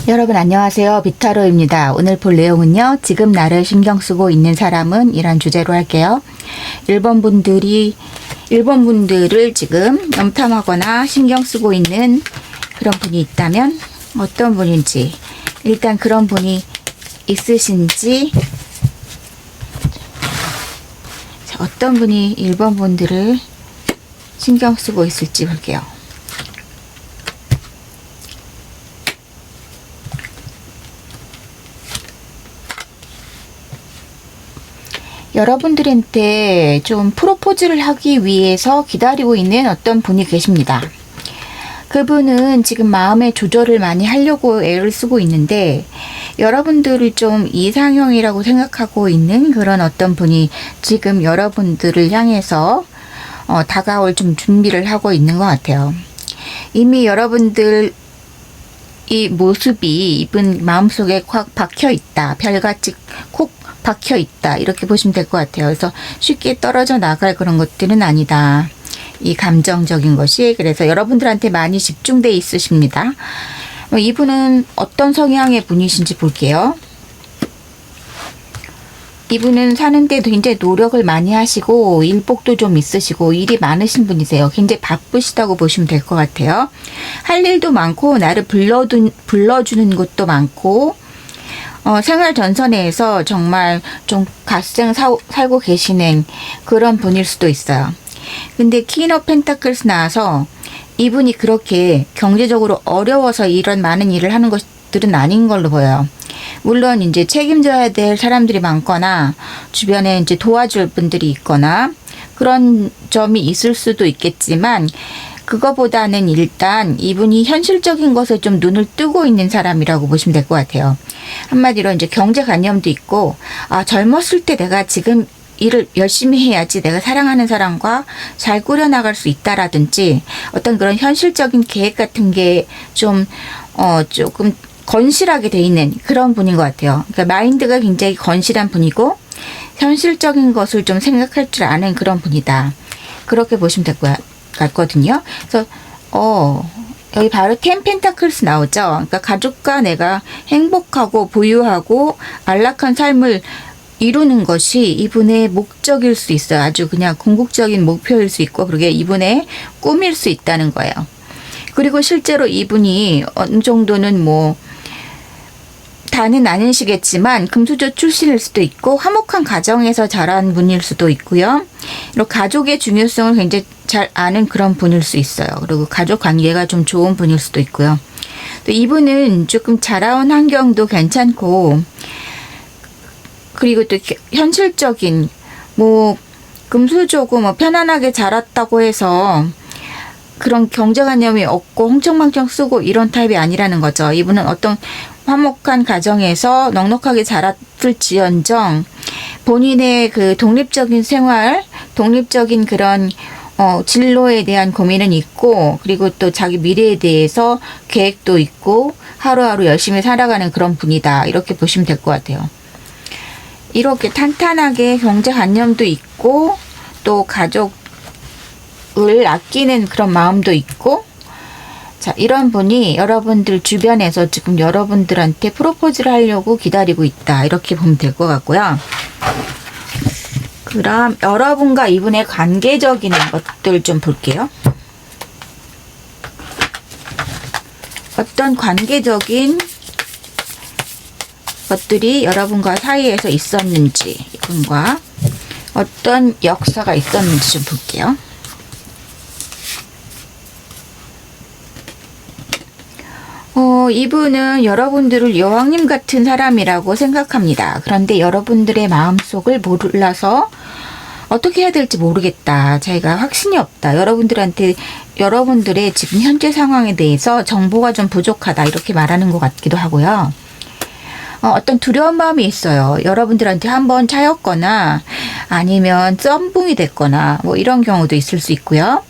여러분 안녕하세요. 비타로입니다. 오늘 볼 내용은요. 지금 나를 신경 쓰고 있는 사람은 이란 주제로 할게요. 1번 분들을 지금 염탐하거나 신경 쓰고 있는 그런 분이 있다면 어떤 분인지, 일단 그런 분이 있으신지, 어떤 분이 1번 분들을 신경 쓰고 있을지 볼게요. 여러분들한테 좀 프로포즈를 하기 위해서 기다리고 있는 어떤 분이 계십니다. 그분은 지금 마음의 조절을 많이 하려고 애를 쓰고 있는데 여러분들을 좀 이상형이라고 생각하고 있는 그런 어떤 분이 지금 여러분들을 향해서 다가올 좀 준비를 하고 있는 것 같아요. 이미 여러분들 이 모습이 이분 마음속에 꽉 박혀 있다. 별같이 콕 박혀 있다. 이렇게 보시면 될 것 같아요. 그래서 쉽게 떨어져 나갈 그런 것들은 아니다. 이 감정적인 것이. 그래서 여러분들한테 많이 집중돼 있으십니다. 이분은 어떤 성향의 분이신지 볼게요. 이분은 사는데 굉장히 노력을 많이 하시고 일복도 좀 있으시고 일이 많으신 분이세요. 굉장히 바쁘시다고 보시면 될 것 같아요. 할 일도 많고 나를 불러주는 것도 많고 생활 전선에서 정말 좀 갓생 살고 계시는 그런 분일 수도 있어요. 근데 퀸 오브 펜타클스 나와서 이분이 그렇게 경제적으로 어려워서 이런 많은 일을 하는 것들은 아닌 걸로 보여요. 물론 이제 책임져야 될 사람들이 많거나 주변에 이제 도와줄 분들이 있거나 그런 점이 있을 수도 있겠지만 그거보다는 일단 이분이 현실적인 것에 좀 눈을 뜨고 있는 사람이라고 보시면 될 것 같아요. 한마디로 이제 경제관념도 있고 젊었을 때 내가 지금 일을 열심히 해야지 내가 사랑하는 사람과 잘 꾸려나갈 수 있다라든지 어떤 그런 현실적인 계획 같은 게 좀 조금 건실하게 돼 있는 그런 분인 것 같아요. 그러니까 마인드가 굉장히 건실한 분이고 현실적인 것을 좀 생각할 줄 아는 그런 분이다. 그렇게 보시면 될 것 같거든요. 그래서 여기 바로 10 펜타클스 나오죠. 그러니까 가족과 내가 행복하고 부유하고 안락한 삶을 이루는 것이 이분의 목적일 수 있어요. 아주 그냥 궁극적인 목표일 수 있고 그러게 이분의 꿈일 수 있다는 거예요. 그리고 실제로 이분이 어느 정도는 다는 아니시겠지만 금수저 출신일 수도 있고 화목한 가정에서 자란 분일 수도 있고요. 그리고 가족의 중요성을 굉장히 잘 아는 그런 분일 수 있어요. 그리고 가족 관계가 좀 좋은 분일 수도 있고요. 또 이분은 조금 자라온 환경도 괜찮고 그리고 또 현실적인 금수저고 편안하게 자랐다고 해서 그런 경제관념이 없고 흥청망청 쓰고 이런 타입이 아니라는 거죠. 이분은 어떤 화목한 가정에서 넉넉하게 자랐을지언정 본인의 그 독립적인 생활, 독립적인 그런 진로에 대한 고민은 있고 그리고 또 자기 미래에 대해서 계획도 있고 하루하루 열심히 살아가는 그런 분이다. 이렇게 보시면 될 것 같아요. 이렇게 탄탄하게 경제관념도 있고 또 가족을 아끼는 그런 마음도 있고 자, 이런 분이 여러분들 주변에서 지금 여러분들한테 프로포즈를 하려고 기다리고 있다. 이렇게 보면 될 것 같고요. 그럼 여러분과 이분의 관계적인 것들 좀 볼게요. 어떤 관계적인 것들이 여러분과 사이에서 있었는지 이분과 어떤 역사가 있었는지 좀 볼게요. 이분은 여러분들을 여왕님 같은 사람이라고 생각합니다. 그런데 여러분들의 마음속을 몰라서 어떻게 해야 될지 모르겠다. 자기가 확신이 없다. 여러분들의 지금 현재 상황에 대해서 정보가 좀 부족하다. 이렇게 말하는 것 같기도 하고요. 어떤 두려운 마음이 있어요. 여러분들한테 한번 차였거나 아니면 썸붕이 됐거나 이런 경우도 있을 수 있고요.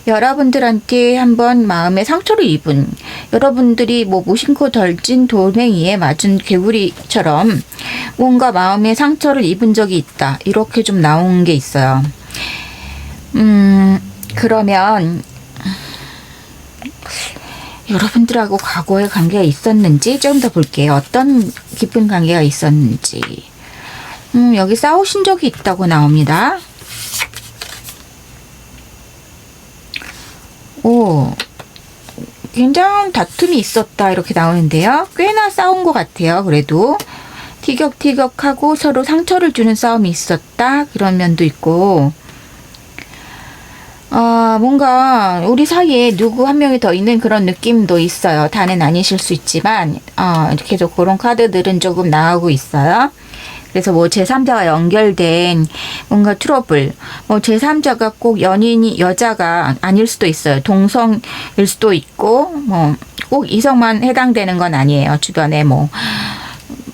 여러분들한테 한번 마음의 상처를 입은 여러분들이 무심코 덜진 돌멩이에 맞은 개구리처럼 뭔가 마음의 상처를 입은 적이 있다. 이렇게 좀 나온 게 있어요. 그러면 여러분들하고 과거에 관계가 있었는지 좀 더 볼게요. 어떤 깊은 관계가 있었는지. 여기 싸우신 적이 있다고 나옵니다. 오, 굉장한 다툼이 있었다 이렇게 나오는데요. 꽤나 싸운 것 같아요. 그래도 티격태격하고 서로 상처를 주는 싸움이 있었다 그런 면도 있고, 뭔가 우리 사이에 누구 한 명이 더 있는 그런 느낌도 있어요. 다는 아니실 수 있지만 계속 그런 카드들은 조금 나오고 있어요. 그래서 뭐 제3자와 연결된 뭔가 트러블, 뭐 제3자가 꼭 연인이 여자가 아닐 수도 있어요. 동성일 수도 있고, 뭐 꼭 이성만 해당되는 건 아니에요. 주변에 뭐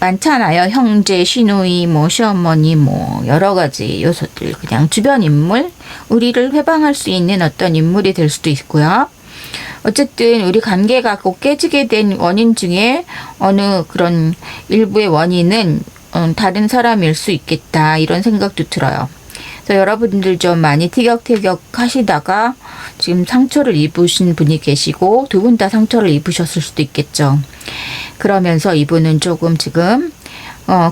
많잖아요. 형제, 시누이, 뭐 시어머니, 뭐 여러 가지 요소들, 그냥 주변 인물, 우리를 회방할 수 있는 어떤 인물이 될 수도 있고요. 어쨌든 우리 관계가 꼭 깨지게 된 원인 중에 어느 그런 일부의 원인은 다른 사람일 수 있겠다 이런 생각도 들어요. 그래서 여러분들 좀 많이 티격태격 하시다가 지금 상처를 입으신 분이 계시고 두 분 다 상처를 입으셨을 수도 있겠죠. 그러면서 이분은 조금 지금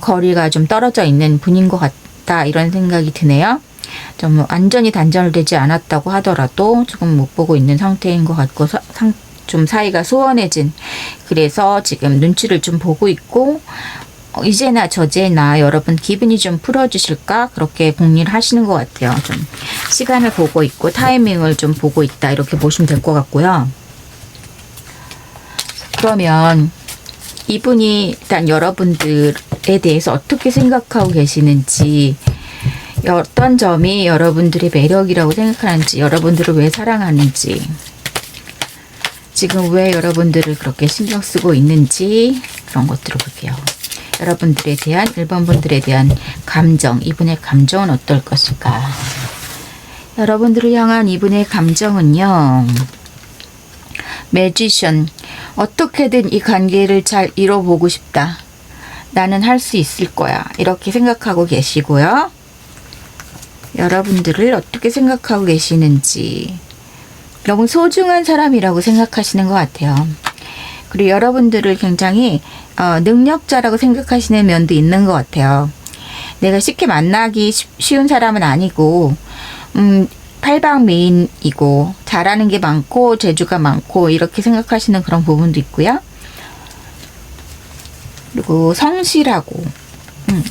거리가 좀 떨어져 있는 분인 것 같다 이런 생각이 드네요. 좀 완전히 단절되지 않았다고 하더라도 조금 못 보고 있는 상태인 것 같고 좀 사이가 소원해진, 그래서 지금 눈치를 좀 보고 있고 이제나 저제나 여러분 기분이 좀 풀어주실까 그렇게 복리를 하시는 것 같아요. 좀 시간을 보고 있고 타이밍을 좀 보고 있다 이렇게 보시면 될 것 같고요. 그러면 이분이 일단 여러분들에 대해서 어떻게 생각하고 계시는지, 어떤 점이 여러분들의 매력이라고 생각하는지, 여러분들을 왜 사랑하는지, 지금 왜 여러분들을 그렇게 신경 쓰고 있는지 그런 것들을 볼게요. 여러분들에 대한, 1번 분들에 대한 감정, 이분의 감정은 어떨 것일까? 여러분들을 향한 이분의 감정은요, 매지션, 어떻게든 이 관계를 잘 이뤄보고 싶다. 나는 할 수 있을 거야. 이렇게 생각하고 계시고요. 여러분들을 어떻게 생각하고 계시는지, 너무 소중한 사람이라고 생각하시는 것 같아요. 그리고 여러분들을 굉장히 능력자라고 생각하시는 면도 있는 것 같아요. 내가 쉽게 만나기 쉬운 사람은 아니고 팔방미인이고 잘하는 게 많고 재주가 많고 이렇게 생각하시는 그런 부분도 있고요. 그리고 성실하고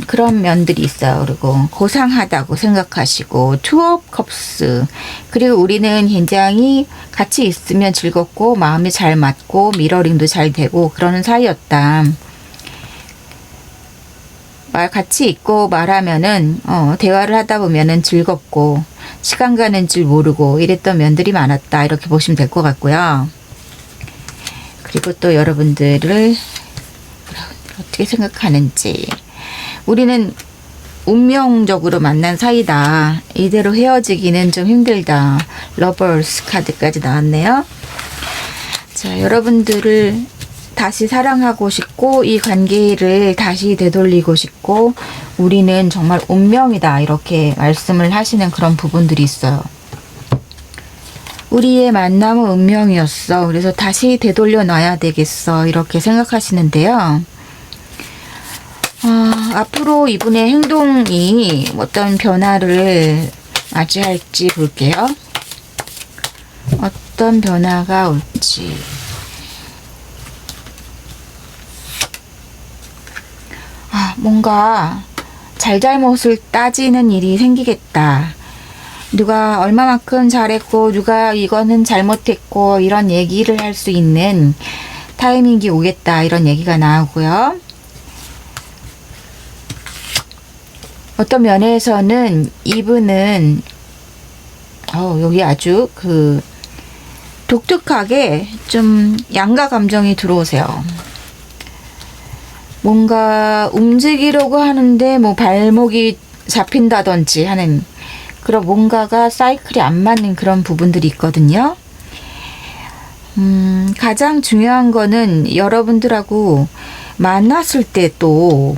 그런 면들이 있어요. 그리고 고상하다고 생각하시고, 투 업 컵스, 그리고 우리는 굉장히 같이 있으면 즐겁고 마음이 잘 맞고 미러링도 잘 되고 그러는 사이였다. 같이 있고 말하면은 대화를 하다 보면은 즐겁고 시간 가는 줄 모르고 이랬던 면들이 많았다 이렇게 보시면 될 것 같고요. 그리고 또 여러분들을 어떻게 생각하는지, 우리는 운명적으로 만난 사이다. 이대로 헤어지기는 좀 힘들다. 러버스 카드까지 나왔네요. 자, 여러분들을 다시 사랑하고 싶고 이 관계를 다시 되돌리고 싶고 우리는 정말 운명이다. 이렇게 말씀을 하시는 그런 부분들이 있어요. 우리의 만남은 운명이었어. 그래서 다시 되돌려 놔야 되겠어. 이렇게 생각하시는데요. 앞으로 이분의 행동이 어떤 변화를 맞이할지 볼게요. 어떤 변화가 올지. 뭔가 잘잘못을 따지는 일이 생기겠다. 누가 얼마만큼 잘했고 누가 이거는 잘못했고 이런 얘기를 할 수 있는 타이밍이 오겠다. 이런 얘기가 나오고요. 어떤 면에서는 이분은 여기 아주 독특하게 좀 양가 감정이 들어오세요. 뭔가 움직이려고 하는데 뭐 발목이 잡힌다든지 하는 그런 뭔가가 사이클이 안 맞는 그런 부분들이 있거든요. 가장 중요한 거는 여러분들하고 만났을 때 또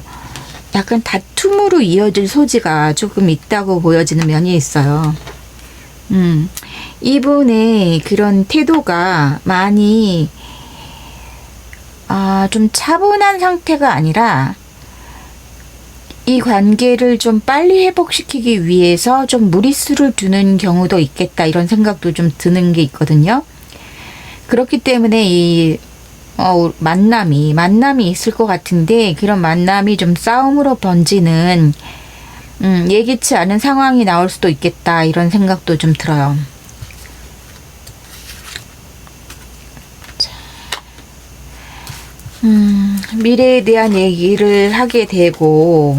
약간 다툼으로 이어질 소지가 조금 있다고 보여지는 면이 있어요. 이분의 그런 태도가 많이 좀 차분한 상태가 아니라 이 관계를 좀 빨리 회복시키기 위해서 좀 무리수를 두는 경우도 있겠다 이런 생각도 좀 드는 게 있거든요. 그렇기 때문에 이 만남이 있을 것 같은데 그런 만남이 좀 싸움으로 번지는 예기치 않은 상황이 나올 수도 있겠다 이런 생각도 좀 들어요. 미래에 대한 얘기를 하게 되고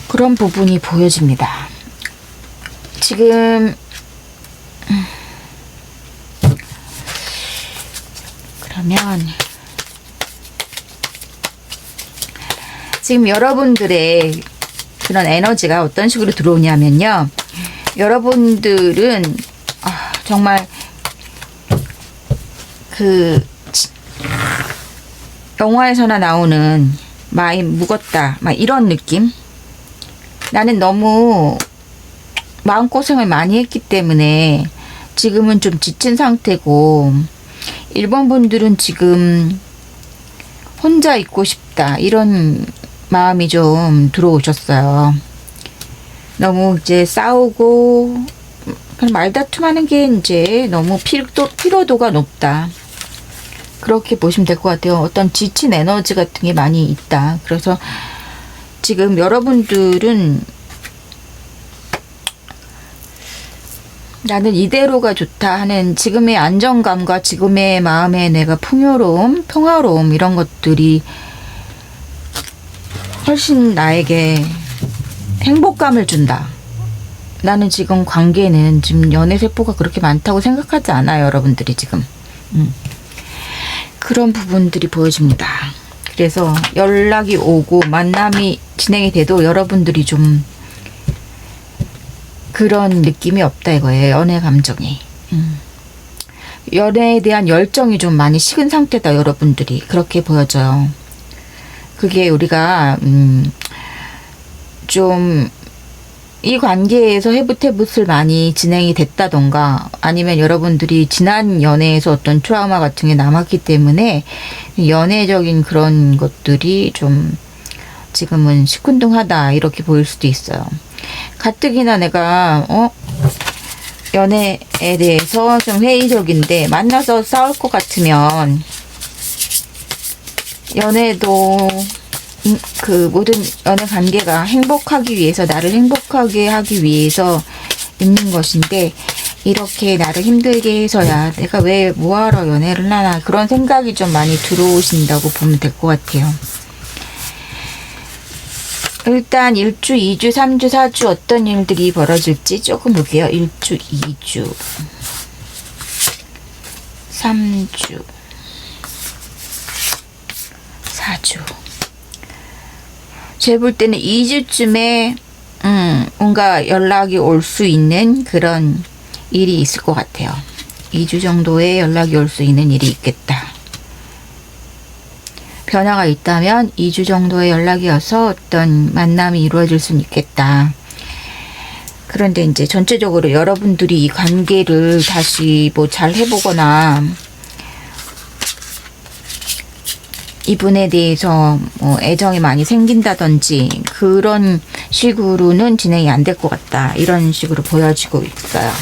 그런 부분이 보여집니다. 지금 그러면 지금 여러분들의 그런 에너지가 어떤 식으로 들어오냐면요. 여러분들은 정말 그 영화에서나 나오는 마음 무겁다 막 이런 느낌. 나는 너무 마음고생을 많이 했기 때문에 지금은 좀 지친 상태고, 일본 분들은 지금 혼자 있고 싶다 이런 마음이 좀 들어오셨어요. 너무 이제 싸우고 그냥 말다툼하는 게 이제 너무 피로도가 높다. 그렇게 보시면 될 것 같아요. 어떤 지친 에너지 같은 게 많이 있다. 그래서 지금 여러분들은 나는 이대로가 좋다 하는 지금의 안정감과 지금의 마음의 내가 풍요로움, 평화로움 이런 것들이 훨씬 나에게 행복감을 준다. 나는 지금 관계는 지금 연애세포가 그렇게 많다고 생각하지 않아요. 여러분들이 지금. 그런 부분들이 보여집니다. 그래서 연락이 오고 만남이 진행이 돼도 여러분들이 좀 그런 느낌이 없다 이거예요. 연애 감정이. 연애에 대한 열정이 좀 많이 식은 상태다. 여러분들이. 그렇게 보여져요. 그게 우리가 좀 이 관계에서 해붓해붓을 많이 진행이 됐다던가 아니면 여러분들이 지난 연애에서 어떤 트라우마 같은 게 남았기 때문에 연애적인 그런 것들이 좀 지금은 시큰둥하다 이렇게 보일 수도 있어요. 가뜩이나 내가 연애에 대해서 좀 회의적인데 만나서 싸울 것 같으면 연애도 그 모든 연애 관계가 행복하기 위해서 나를 행복하게 하기 위해서 있는 것인데 이렇게 나를 힘들게 해서야 내가 왜 뭐하러 연애를 하나 그런 생각이 좀 많이 들어오신다고 보면 될 것 같아요. 일단 1주, 2주, 3주, 4주 어떤 일들이 벌어질지 조금 볼게요. 1주, 2주, 3주, 4주. 제가 볼 때는 2주쯤에 뭔가 연락이 올 수 있는 그런 일이 있을 것 같아요. 2주 정도에 연락이 올 수 있는 일이 있겠다. 변화가 있다면 2주 정도의 연락이 와서 어떤 만남이 이루어질 수는 있겠다. 그런데 이제 전체적으로 여러분들이 이 관계를 다시 뭐 잘 해보거나 이분에 대해서 뭐 애정이 많이 생긴다든지 그런 식으로는 진행이 안 될 것 같다. 이런 식으로 보여지고 있어요.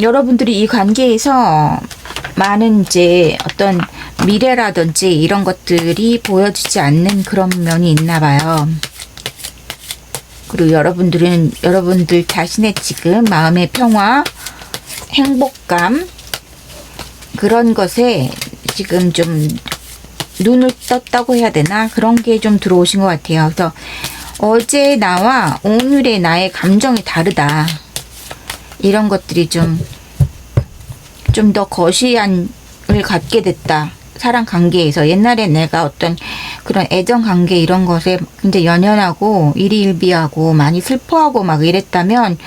여러분들이 이 관계에서 많은 이제 어떤 미래라든지 이런 것들이 보여지지 않는 그런 면이 있나 봐요. 그리고 여러분들 자신의 지금 마음의 평화, 행복감 그런 것에 지금 좀 눈을 떴다고 해야 되나? 그런 게 좀 들어오신 것 같아요. 그래서 어제 나와 오늘의 나의 감정이 다르다. 이런 것들이 좀 더 거시함을 갖게 됐다. 사랑 관계에서 옛날에 내가 어떤 그런 애정 관계 이런 것에 굉장히 연연하고 일희일비하고 많이 슬퍼하고 막 이랬다면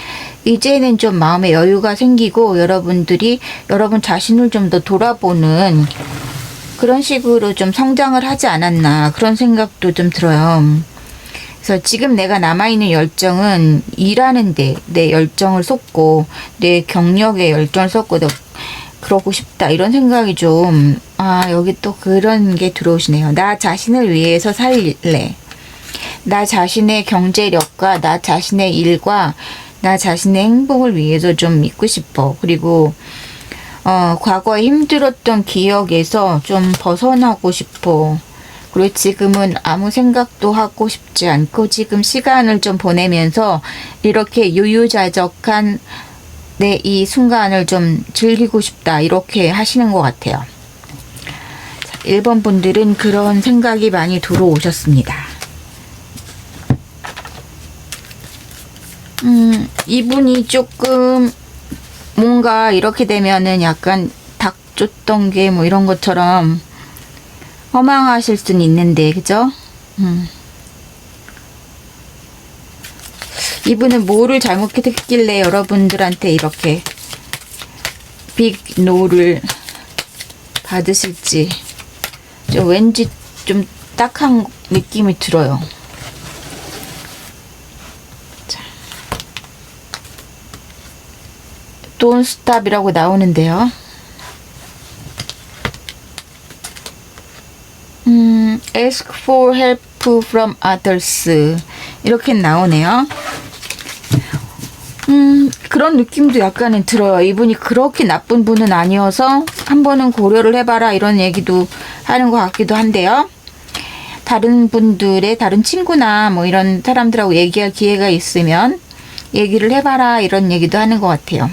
이제는 좀 마음의 여유가 생기고 여러분들이 여러분 자신을 좀 더 돌아보는 그런 식으로 좀 성장을 하지 않았나 그런 생각도 좀 들어요. 그래서 지금 내가 남아있는 열정은 일하는데 내 열정을 쏟고 내 경력에 열정을 쏟고 그러고 싶다 이런 생각이 좀 여기 또 그런 게 들어오시네요. 나 자신을 위해서 살래. 나 자신의 경제력과 나 자신의 일과 나 자신의 행복을 위해서 좀 믿고 싶어. 그리고 과거에 힘들었던 기억에서 좀 벗어나고 싶어. 그리고 지금은 아무 생각도 하고 싶지 않고 지금 시간을 좀 보내면서 이렇게 유유자적한 내 이 순간을 좀 즐기고 싶다. 이렇게 하시는 것 같아요. 1번 분들은 그런 생각이 많이 들어오셨습니다. 이분이 조금 뭔가 이렇게 되면은 약간 닭 쫓던 게 뭐 이런 것처럼 허망하실 수는 있는데, 그죠? 이분은 뭐를 잘못했길래 여러분들한테 이렇게 빅 노를 받으실지 좀 왠지 좀 딱한 느낌이 들어요. 자, Don't stop이라고 나오는데요. Ask for help from others 이렇게 나오네요. 그런 느낌도 약간은 들어요. 이분이 그렇게 나쁜 분은 아니어서 한 번은 고려를 해봐라 이런 얘기도 하는 것 같기도 한데요. 다른 분들의 다른 친구나 뭐 이런 사람들하고 얘기할 기회가 있으면 얘기를 해봐라 이런 얘기도 하는 것 같아요.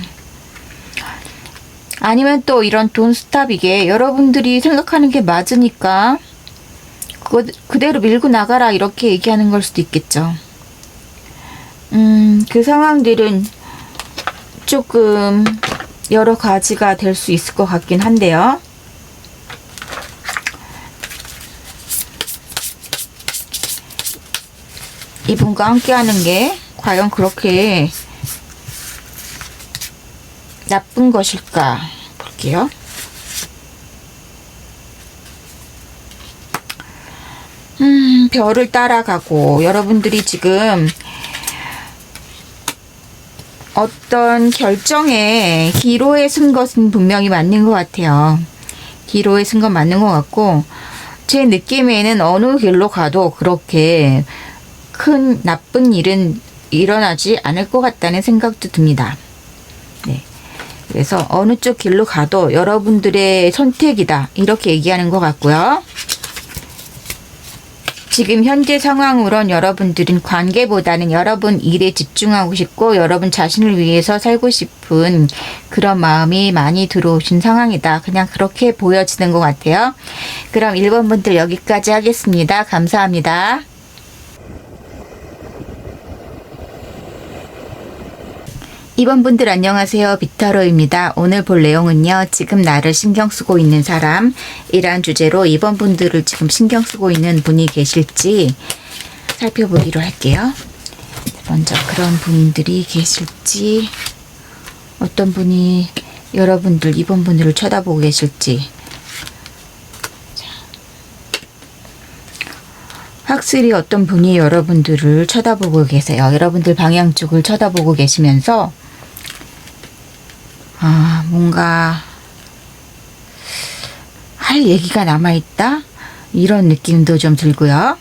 아니면 또 이런 Don't stop 이게 여러분들이 생각하는 게 맞으니까 그대로 밀고 나가라 이렇게 얘기하는 걸 수도 있겠죠. 그 상황들은 조금 여러 가지가 될 수 있을 것 같긴 한데요. 이분과 함께 하는 게 과연 그렇게 나쁜 것일까 볼게요. 별을 따라가고 여러분들이 지금 어떤 결정에 기로에 쓴 것은 분명히 맞는 것 같아요. 기로에 쓴 건 맞는 것 같고 제 느낌에는 어느 길로 가도 그렇게 큰 나쁜 일은 일어나지 않을 것 같다는 생각도 듭니다. 네. 그래서 어느 쪽 길로 가도 여러분들의 선택이다 이렇게 얘기하는 것 같고요. 지금 현재 상황으론 여러분들은 관계보다는 여러분 일에 집중하고 싶고 여러분 자신을 위해서 살고 싶은 그런 마음이 많이 들어오신 상황이다. 그냥 그렇게 보여지는 것 같아요. 그럼 1번 분들 여기까지 하겠습니다. 감사합니다. 2번 분들 안녕하세요. 빅타로입니다. 오늘 볼 내용은요. 지금 나를 신경 쓰고 있는 사람 이란 주제로 2번 분들을 지금 신경 쓰고 있는 분이 계실지 살펴보기로 할게요. 먼저 그런 분들이 계실지 어떤 분이 여러분들 2번 분들을 쳐다보고 계실지 확실히 어떤 분이 여러분들을 쳐다보고 계세요. 여러분들 방향 쪽을 쳐다보고 계시면서 뭔가 할 얘기가 남아있다? 이런 느낌도 좀 들고요.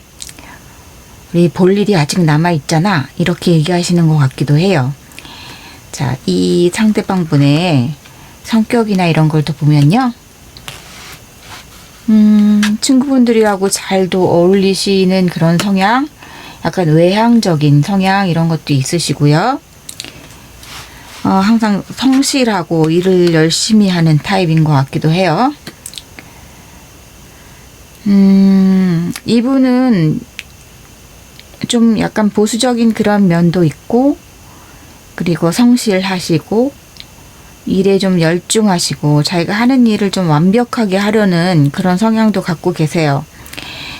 우리 볼 일이 아직 남아있잖아. 이렇게 얘기하시는 것 같기도 해요. 자, 이 상대방 분의 성격이나 이런 걸 또 보면요. 친구분들이라고 잘도 어울리시는 그런 성향, 약간 외향적인 성향 이런 것도 있으시고요. 항상 성실하고 일을 열심히 하는 타입인 것 같기도 해요. 이분은 좀 약간 보수적인 그런 면도 있고, 그리고 성실하시고, 일에 좀 열중하시고, 자기가 하는 일을 좀 완벽하게 하려는 그런 성향도 갖고 계세요.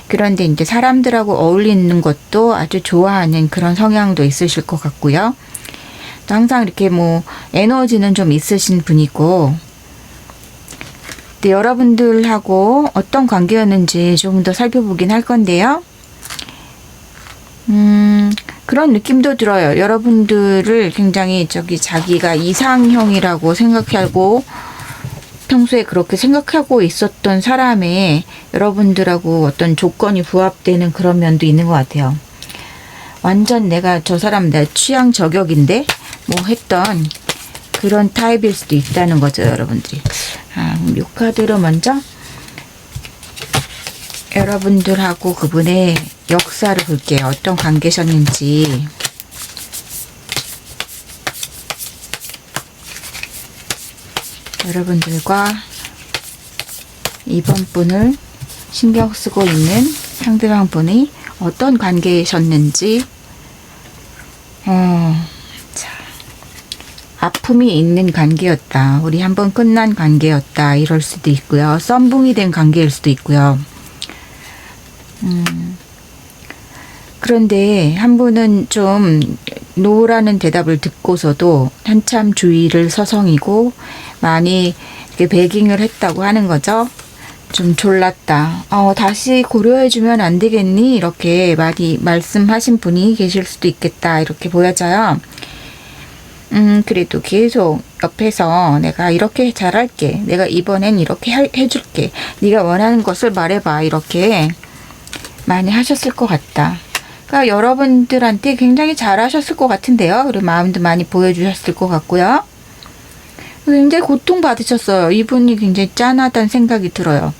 그런데 이제 사람들하고 어울리는 것도 아주 좋아하는 그런 성향도 있으실 것 같고요. 또 항상 이렇게 뭐 에너지는 좀 있으신 분이고, 근데 여러분들하고 어떤 관계였는지 조금 더 살펴보긴 할 건데요. 그런 느낌도 들어요. 여러분들을 굉장히 자기가 이상형이라고 생각하고 평소에 그렇게 생각하고 있었던 사람의 여러분들하고 어떤 조건이 부합되는 그런 면도 있는 것 같아요. 완전 내가 저 사람 내 취향 저격인데 뭐 했던 그런 타입일 수도 있다는 거죠, 여러분들이. 그럼 이 카드로 먼저 여러분들하고 그분의 역사를 볼게요. 어떤 관계셨는지. 여러분들과 이번 분을 신경 쓰고 있는 상대방 분이 어떤 관계셨는지. 자, 아픔이 있는 관계였다. 우리 한번 끝난 관계였다. 이럴 수도 있고요. 썸붕이 된 관계일 수도 있고요. 그런데 한 분은 좀 노라는 대답을 듣고서도 한참 주의를 서성이고 많이 이렇게 베깅을 했다고 하는 거죠. 좀 졸랐다. 다시 고려해주면 안 되겠니? 이렇게 많이 말씀하신 분이 계실 수도 있겠다. 이렇게 보여져요. 그래도 계속 옆에서 내가 이렇게 잘할게. 내가 이번엔 이렇게 해줄게. 네가 원하는 것을 말해봐. 이렇게 많이 하셨을 것 같다. 그러니까 여러분들한테 굉장히 잘하셨을 것 같은데요. 그리고 마음도 많이 보여주셨을 것 같고요. 굉장히 고통받으셨어요. 이분이 굉장히 짠하다는 생각이 들어요.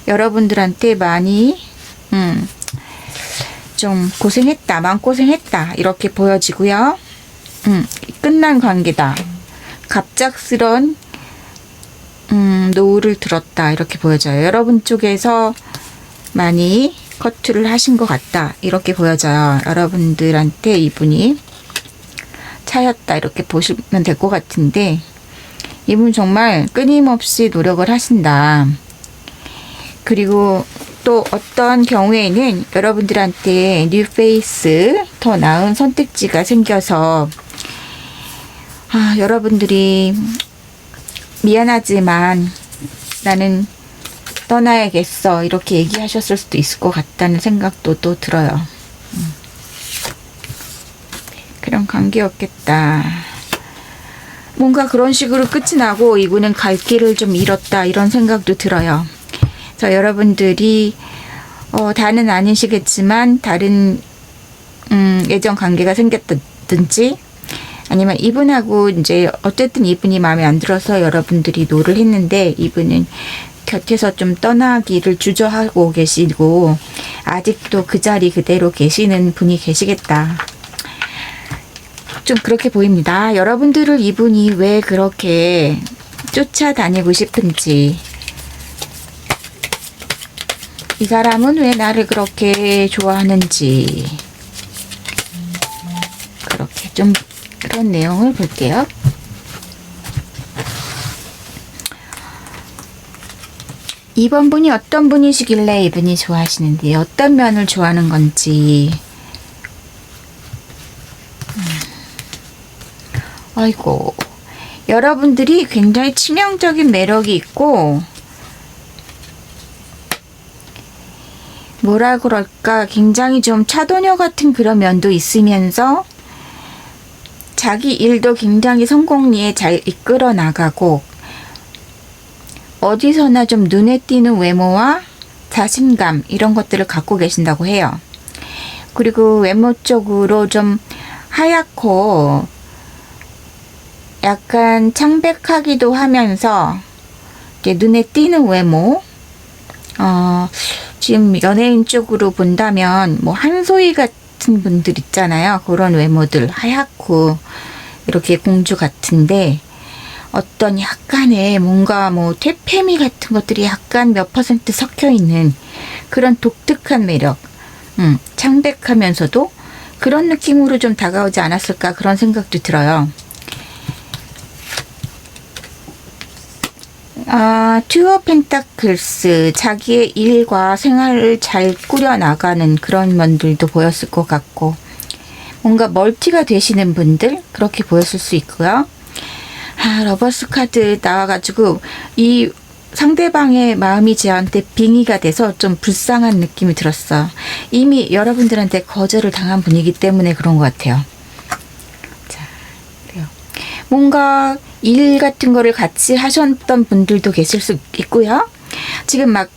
여러분들한테 많이 좀 고생했다. 마음고생했다. 이렇게 보여지고요. 끝난 관계다. 갑작스런 노를 들었다. 이렇게 보여져요. 여러분 쪽에서 많이 커트를 하신 것 같다. 이렇게 보여져요. 여러분들한테 이분이 차였다. 이렇게 보시면 될 것 같은데 이분 정말 끊임없이 노력을 하신다. 그리고 또 어떤 경우에는 여러분들한테 뉴 페이스, 더 나은 선택지가 생겨서 여러분들이 미안하지만 나는 떠나야겠어. 이렇게 얘기하셨을 수도 있을 것 같다는 생각도 또 들어요. 그런 관계였겠다. 뭔가 그런 식으로 끝이 나고 이분은 갈 길을 좀 잃었다. 이런 생각도 들어요. 그래서 여러분들이 다는 아니시겠지만 다른 예전 관계가 생겼든지 아니면 이분하고 이제 어쨌든 이분이 마음에 안 들어서 여러분들이 노를 했는데 이분은 곁에서 좀 떠나기를 주저하고 계시고 아직도 그 자리 그대로 계시는 분이 계시겠다. 좀 그렇게 보입니다. 여러분들을 이분이 왜 그렇게 쫓아다니고 싶은지, 이 사람은 왜 나를 그렇게 좋아하는지, 그렇게 좀 그런 내용을 볼게요. 이번 분이 어떤 분이시길래 이분이 좋아하시는지, 어떤 면을 좋아하는 건지. 아이고, 여러분들이 굉장히 치명적인 매력이 있고 뭐라 그럴까, 굉장히 좀 차도녀 같은 그런 면도 있으면서 자기 일도 굉장히 성공리에 잘 이끌어 나가고 어디서나 좀 눈에 띄는 외모와 자신감, 이런 것들을 갖고 계신다고 해요. 그리고 외모적으로 좀 하얗고 약간 창백하기도 하면서 이렇게 눈에 띄는 외모. 지금 연예인 쪽으로 본다면 뭐 한소희 같은 분들 있잖아요. 그런 외모들, 하얗고 이렇게 공주 같은데 어떤 약간의 뭔가 뭐 퇴폐미 같은 것들이 약간 몇 퍼센트 섞여 있는 그런 독특한 매력. 창백하면서도 그런 느낌으로 좀 다가오지 않았을까, 그런 생각도 들어요. 투어 펜타클스, 자기의 일과 생활을 잘 꾸려나가는 그런 면들도 보였을 것 같고, 뭔가 멀티가 되시는 분들, 그렇게 보였을 수 있고요. 러버스 카드 나와가지고 이 상대방의 마음이 저한테 빙의가 돼서 좀 불쌍한 느낌이 들었어. 이미 여러분들한테 거절을 당한 분이기 때문에 그런 것 같아요. 자, 그래요. 뭔가 일 같은 거를 같이 하셨던 분들도 계실 수 있고요. 지금 막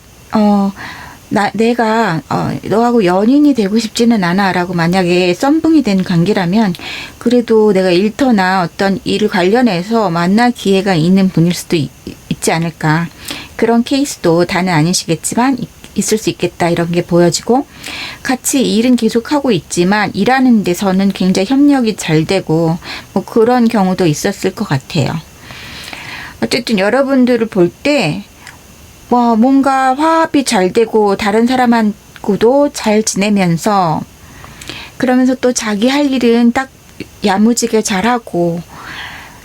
내가 너하고 연인이 되고 싶지는 않아 라고 만약에 썸붕이 된 관계라면 그래도 내가 일터나 어떤 일을 관련해서 만날 기회가 있는 분일 수도 있지 않을까. 그런 케이스도 다는 아니시겠지만 있을 수 있겠다 이런 게 보여지고, 같이 일은 계속하고 있지만 일하는 데서는 굉장히 협력이 잘 되고 뭐 그런 경우도 있었을 것 같아요. 어쨌든 여러분들을 볼 때 뭔가 화합이 잘 되고 다른 사람하고도 잘 지내면서, 그러면서 또 자기 할 일은 딱 야무지게 잘하고,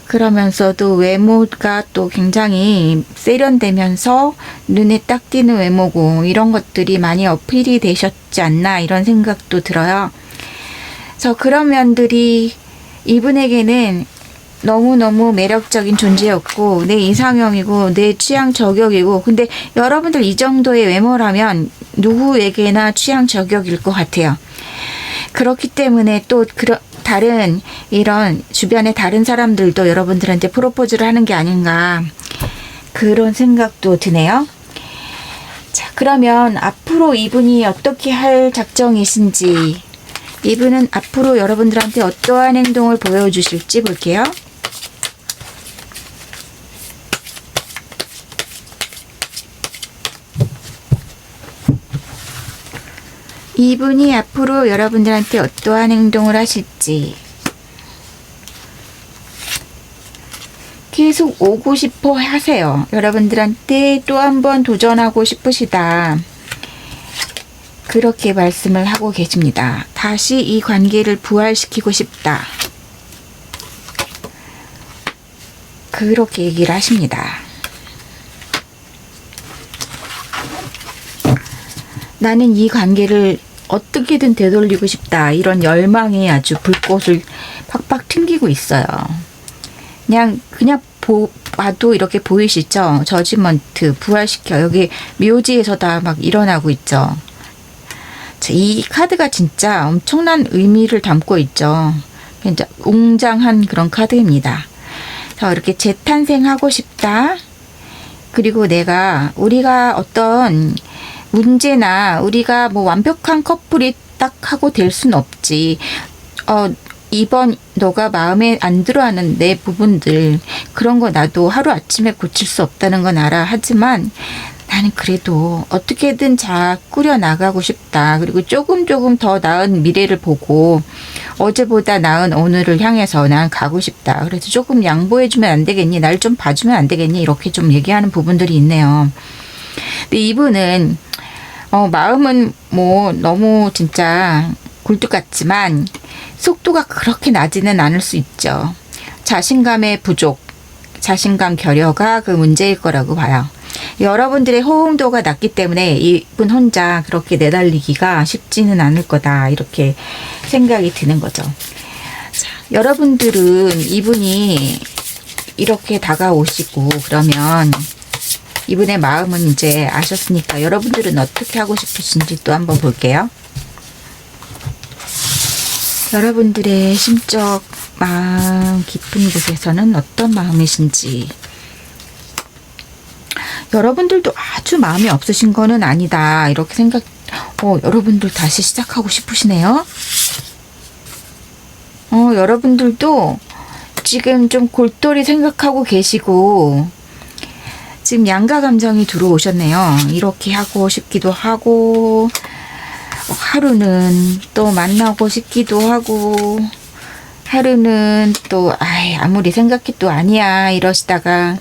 그러면서도 외모가 또 굉장히 세련되면서 눈에 딱 띄는 외모고, 이런 것들이 많이 어필이 되셨지 않나 이런 생각도 들어요. 그래서 그런 면들이 이분에게는 너무너무 매력적인 존재였고 내 이상형이고 내 취향 저격이고, 근데 여러분들 이 정도의 외모라면 누구에게나 취향 저격일 것 같아요. 그렇기 때문에 또 다른 이런 주변의 다른 사람들도 여러분들한테 프로포즈를 하는 게 아닌가 그런 생각도 드네요. 자, 그러면 앞으로 이분이 어떻게 할 작정이신지, 이분은 앞으로 여러분들한테 어떠한 행동을 보여주실지 볼게요. 이분이 앞으로 여러분들한테 어떠한 행동을 하실지. 계속 오고 싶어 하세요. 여러분들한테 또 한 번 도전하고 싶으시다. 그렇게 말씀을 하고 계십니다. 다시 이 관계를 부활시키고 싶다. 그렇게 얘기를 하십니다. 나는 이 관계를 어떻게든 되돌리고 싶다. 이런 열망이 아주 불꽃을 팍팍 튕기고 있어요. 그냥 봐도 이렇게 보이시죠? 저지먼트 부활시켜. 여기 묘지에서 다 막 일어나고 있죠. 이 카드가 진짜 엄청난 의미를 담고 있죠. 진짜 웅장한 그런 카드입니다. 그래서 이렇게 재탄생하고 싶다. 그리고 우리가 어떤 문제나 우리가 뭐 완벽한 커플이 딱 하고 될 순 없지. 이번 너가 마음에 안 들어하는 내 부분들, 그런 거 나도 하루아침에 고칠 수 없다는 건 알아. 하지만 나는 그래도 어떻게든 잘 꾸려나가고 싶다. 그리고 조금 더 나은 미래를 보고 어제보다 나은 오늘을 향해서 난 가고 싶다. 그래서 조금 양보해주면 안 되겠니? 날 좀 봐주면 안 되겠니? 이렇게 좀 얘기하는 부분들이 있네요. 근데 이분은 마음은 뭐 너무 진짜 굴뚝 같지만 속도가 그렇게 나지는 않을 수 있죠. 자신감의 부족, 자신감 결여가 그 문제일 거라고 봐요. 여러분들의 호응도가 낮기 때문에 이분 혼자 그렇게 내달리기가 쉽지는 않을 거다. 이렇게 생각이 드는 거죠. 자, 여러분들은 이분이 이렇게 다가오시고 그러면 이분의 마음은 이제 아셨으니까 여러분들은 어떻게 하고 싶으신지 또 한번 볼게요. 여러분들의 심적 마음 깊은 곳에서는 어떤 마음이신지. 여러분들도 아주 마음이 없으신 거는 아니다. 이렇게 여러분들 다시 시작하고 싶으시네요. 여러분들도 지금 좀 골똘히 생각하고 계시고 지금 양가 감정이 들어오셨네요. 이렇게 하고 싶기도 하고 하루는 또 만나고 싶기도 하고 하루는 또 아무리 생각해도 아니야 이러시다가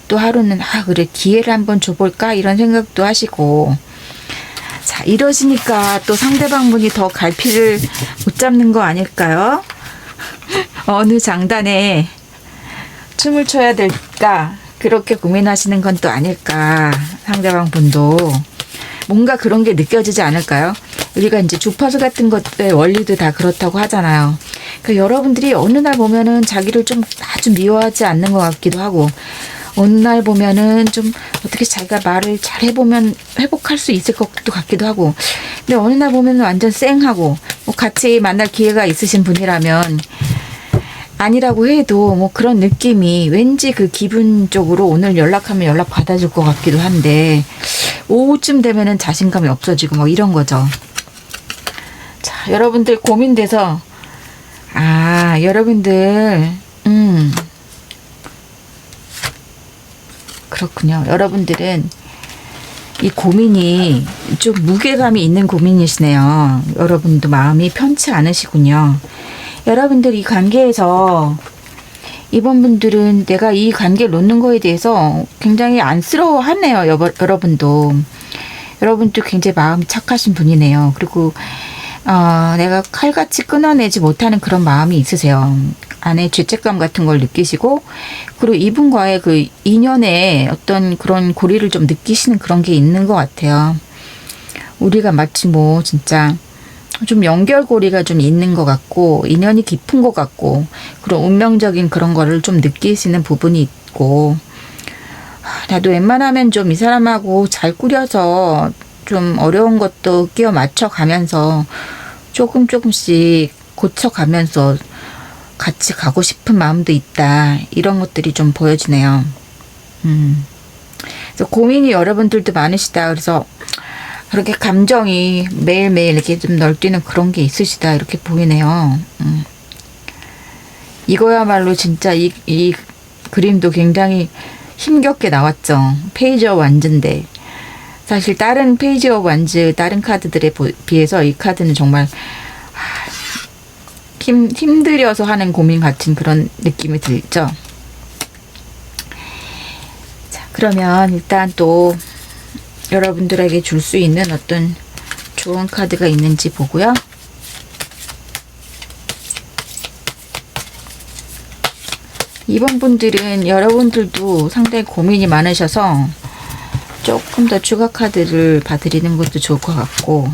또 하루는 그래 기회를 한번 줘볼까 이런 생각도 하시고, 자 이러시니까 또 상대방 분이 더 갈피를 못 잡는 거 아닐까요? 어느 장단에 춤을 춰야 될까 그렇게 고민하시는 건 또 아닐까. 상대방 분도 뭔가 그런 게 느껴지지 않을까요? 우리가 이제 주파수 같은 것의 원리도 다 그렇다고 하잖아요. 그러니까 여러분들이 어느 날 보면은 자기를 좀 아주 미워하지 않는 것 같기도 하고 어느 날 보면은 좀 어떻게 자기가 말을 잘 해보면 회복할 수 있을 것도 같기도 하고, 근데 어느 날 보면은 완전 쌩하고, 뭐 같이 만날 기회가 있으신 분이라면 아니라고 해도 뭐 그런 느낌이 왠지 그 기분적으로 오늘 연락하면 연락 받아줄 것 같기도 한데, 오후쯤 되면은 자신감이 없어지고 뭐 이런 거죠. 자, 여러분들 고민돼서, 여러분들, 그렇군요. 여러분들은 이 고민이 좀 무게감이 있는 고민이시네요. 여러분도 마음이 편치 않으시군요. 여러분들 이 관계에서 이번 분들은 내가 이 관계를 놓는 거에 대해서 굉장히 안쓰러워하네요. 여러분도. 여러분도 굉장히 마음이 착하신 분이네요. 그리고 내가 칼같이 끊어내지 못하는 그런 마음이 있으세요. 안에 죄책감 같은 걸 느끼시고, 그리고 이분과의 그 인연에 어떤 그런 고리를 좀 느끼시는 그런 게 있는 것 같아요. 우리가 마치 뭐 진짜 좀 연결고리가 좀 있는 것 같고, 인연이 깊은 것 같고, 그런 운명적인 그런 거를 좀 느끼시는 부분이 있고, 나도 웬만하면 좀 이 사람하고 잘 꾸려서 좀 어려운 것도 끼워 맞춰 가면서 조금씩 고쳐가면서 같이 가고 싶은 마음도 있다. 이런 것들이 좀 보여지네요. 그래서 고민이 여러분들도 많으시다. 그래서 그렇게 감정이 매일매일 이렇게 좀 널뛰는 그런 게 있으시다. 이렇게 보이네요. 이거야말로 진짜 이 그림도 굉장히 힘겹게 나왔죠. 페이지 오브 완즈인데. 사실 다른 페이지 오브 완즈, 다른 카드들에 비해서 이 카드는 정말 힘들여서 하는 고민 같은 그런 느낌이 들죠. 자, 그러면 일단 또 여러분들에게 줄 수 있는 어떤 좋은 카드가 있는지 보고요. 이번 분들은 여러분들도 상당히 고민이 많으셔서 조금 더 추가 카드를 봐드리는 것도 좋을 것 같고,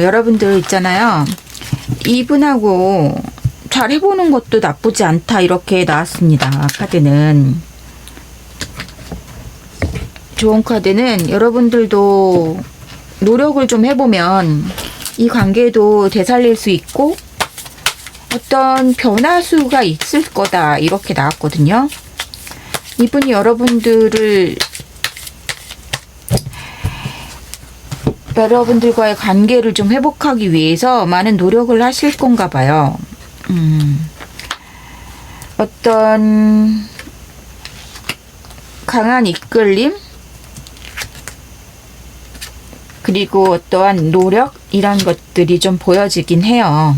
여러분들 있잖아요. 이분하고 잘 해보는 것도 나쁘지 않다. 이렇게 나왔습니다. 카드는. 좋은 카드는 여러분들도 노력을 좀 해보면 이 관계도 되살릴 수 있고 어떤 변화수가 있을 거다. 이렇게 나왔거든요. 이분이 여러분들과의 관계를 좀 회복하기 위해서 많은 노력을 하실 건가 봐요. 어떤 강한 이끌림, 그리고 어떠한 노력, 이런 것들이 좀 보여지긴 해요.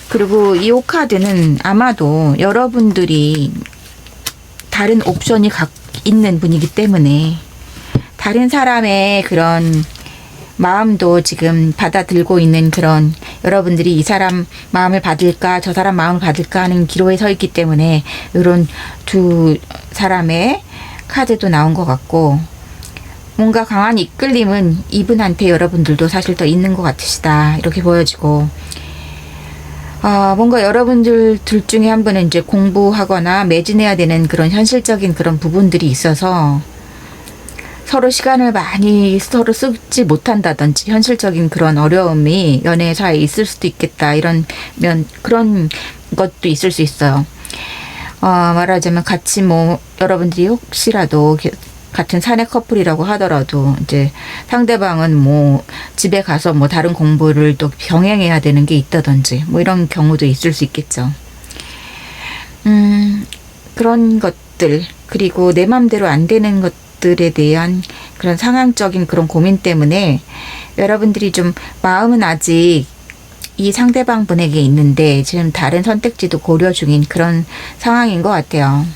그리고 이 카드는 아마도 여러분들이 다른 옵션이 있는 분이기 때문에 다른 사람의 그런 마음도 지금 받아들고 있는, 그런 여러분들이 이 사람 마음을 받을까 저 사람 마음을 받을까 하는 기로에 서 있기 때문에 이런 두 사람의 카드도 나온 것 같고, 뭔가 강한 이끌림은 이분한테 여러분들도 사실 더 있는 것 같으시다. 이렇게 보여지고, 뭔가 여러분들 둘 중에 한 분은 이제 공부하거나 매진해야 되는 그런 현실적인 그런 부분들이 있어서 서로 시간을 많이 서로 쓰지 못한다든지 현실적인 그런 어려움이 연애 사이에 있을 수도 있겠다. 그런 것도 있을 수 있어요. 말하자면 같이 뭐 여러분들이 혹시라도 같은 사내 커플이라고 하더라도 이제 상대방은 뭐 집에 가서 뭐 다른 공부를 또 병행해야 되는 게 있다든지 뭐 이런 경우도 있을 수 있겠죠. 그런 것들, 그리고 내 맘대로 안 되는 것들에 대한 그런 상황적인 그런 고민 때문에 여러분들이 좀 마음은 아직 이 상대방 분에게 있는데 지금 다른 선택지도 고려 중인 그런 상황인 것 같아요.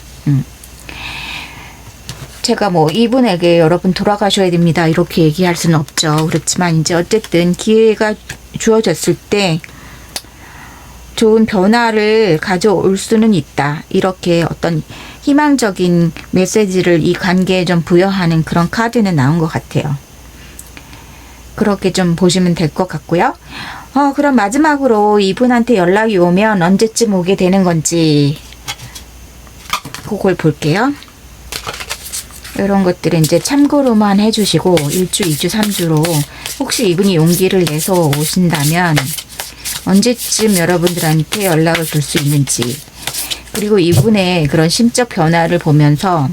제가 뭐 이분에게 여러분 돌아가셔야 됩니다 이렇게 얘기할 수는 없죠. 그렇지만 이제 어쨌든 기회가 주어졌을 때 좋은 변화를 가져올 수는 있다. 이렇게 어떤 희망적인 메시지를 이 관계에 좀 부여하는 그런 카드는 나온 것 같아요. 그렇게 좀 보시면 될 것 같고요. 그럼 마지막으로 이분한테 연락이 오면 언제쯤 오게 되는 건지 그걸 볼게요. 이런 것들은 이제 참고로만 해주시고 1주, 2주, 3주로 혹시 이분이 용기를 내서 오신다면 언제쯤 여러분들한테 연락을 줄 수 있는지, 그리고 이분의 그런 심적 변화를 보면서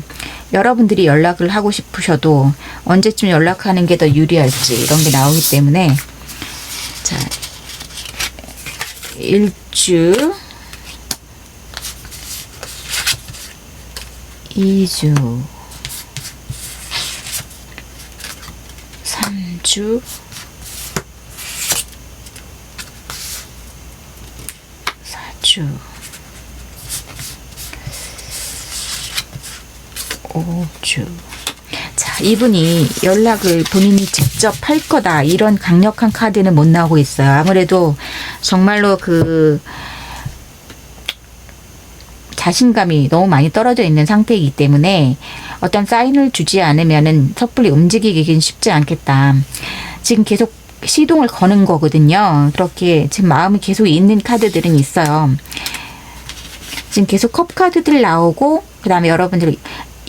여러분들이 연락을 하고 싶으셔도 언제쯤 연락하는 게 더 유리할지 이런 게 나오기 때문에, 자, 1주, 2주, 3주, 4주, 5주. 자, 이분이 연락을 본인이 직접 할 거다, 이런 강력한 카드는 못 나오고 있어요. 아무래도 정말로 그 자신감이 너무 많이 떨어져 있는 상태이기 때문에 어떤 사인을 주지 않으면은 섣불리 움직이긴 쉽지 않겠다. 지금 계속 시동을 거는 거거든요. 그렇게 지금 마음이 계속 있는 카드들은 있어요. 지금 계속 컵 카드들 나오고, 그 다음에 여러분들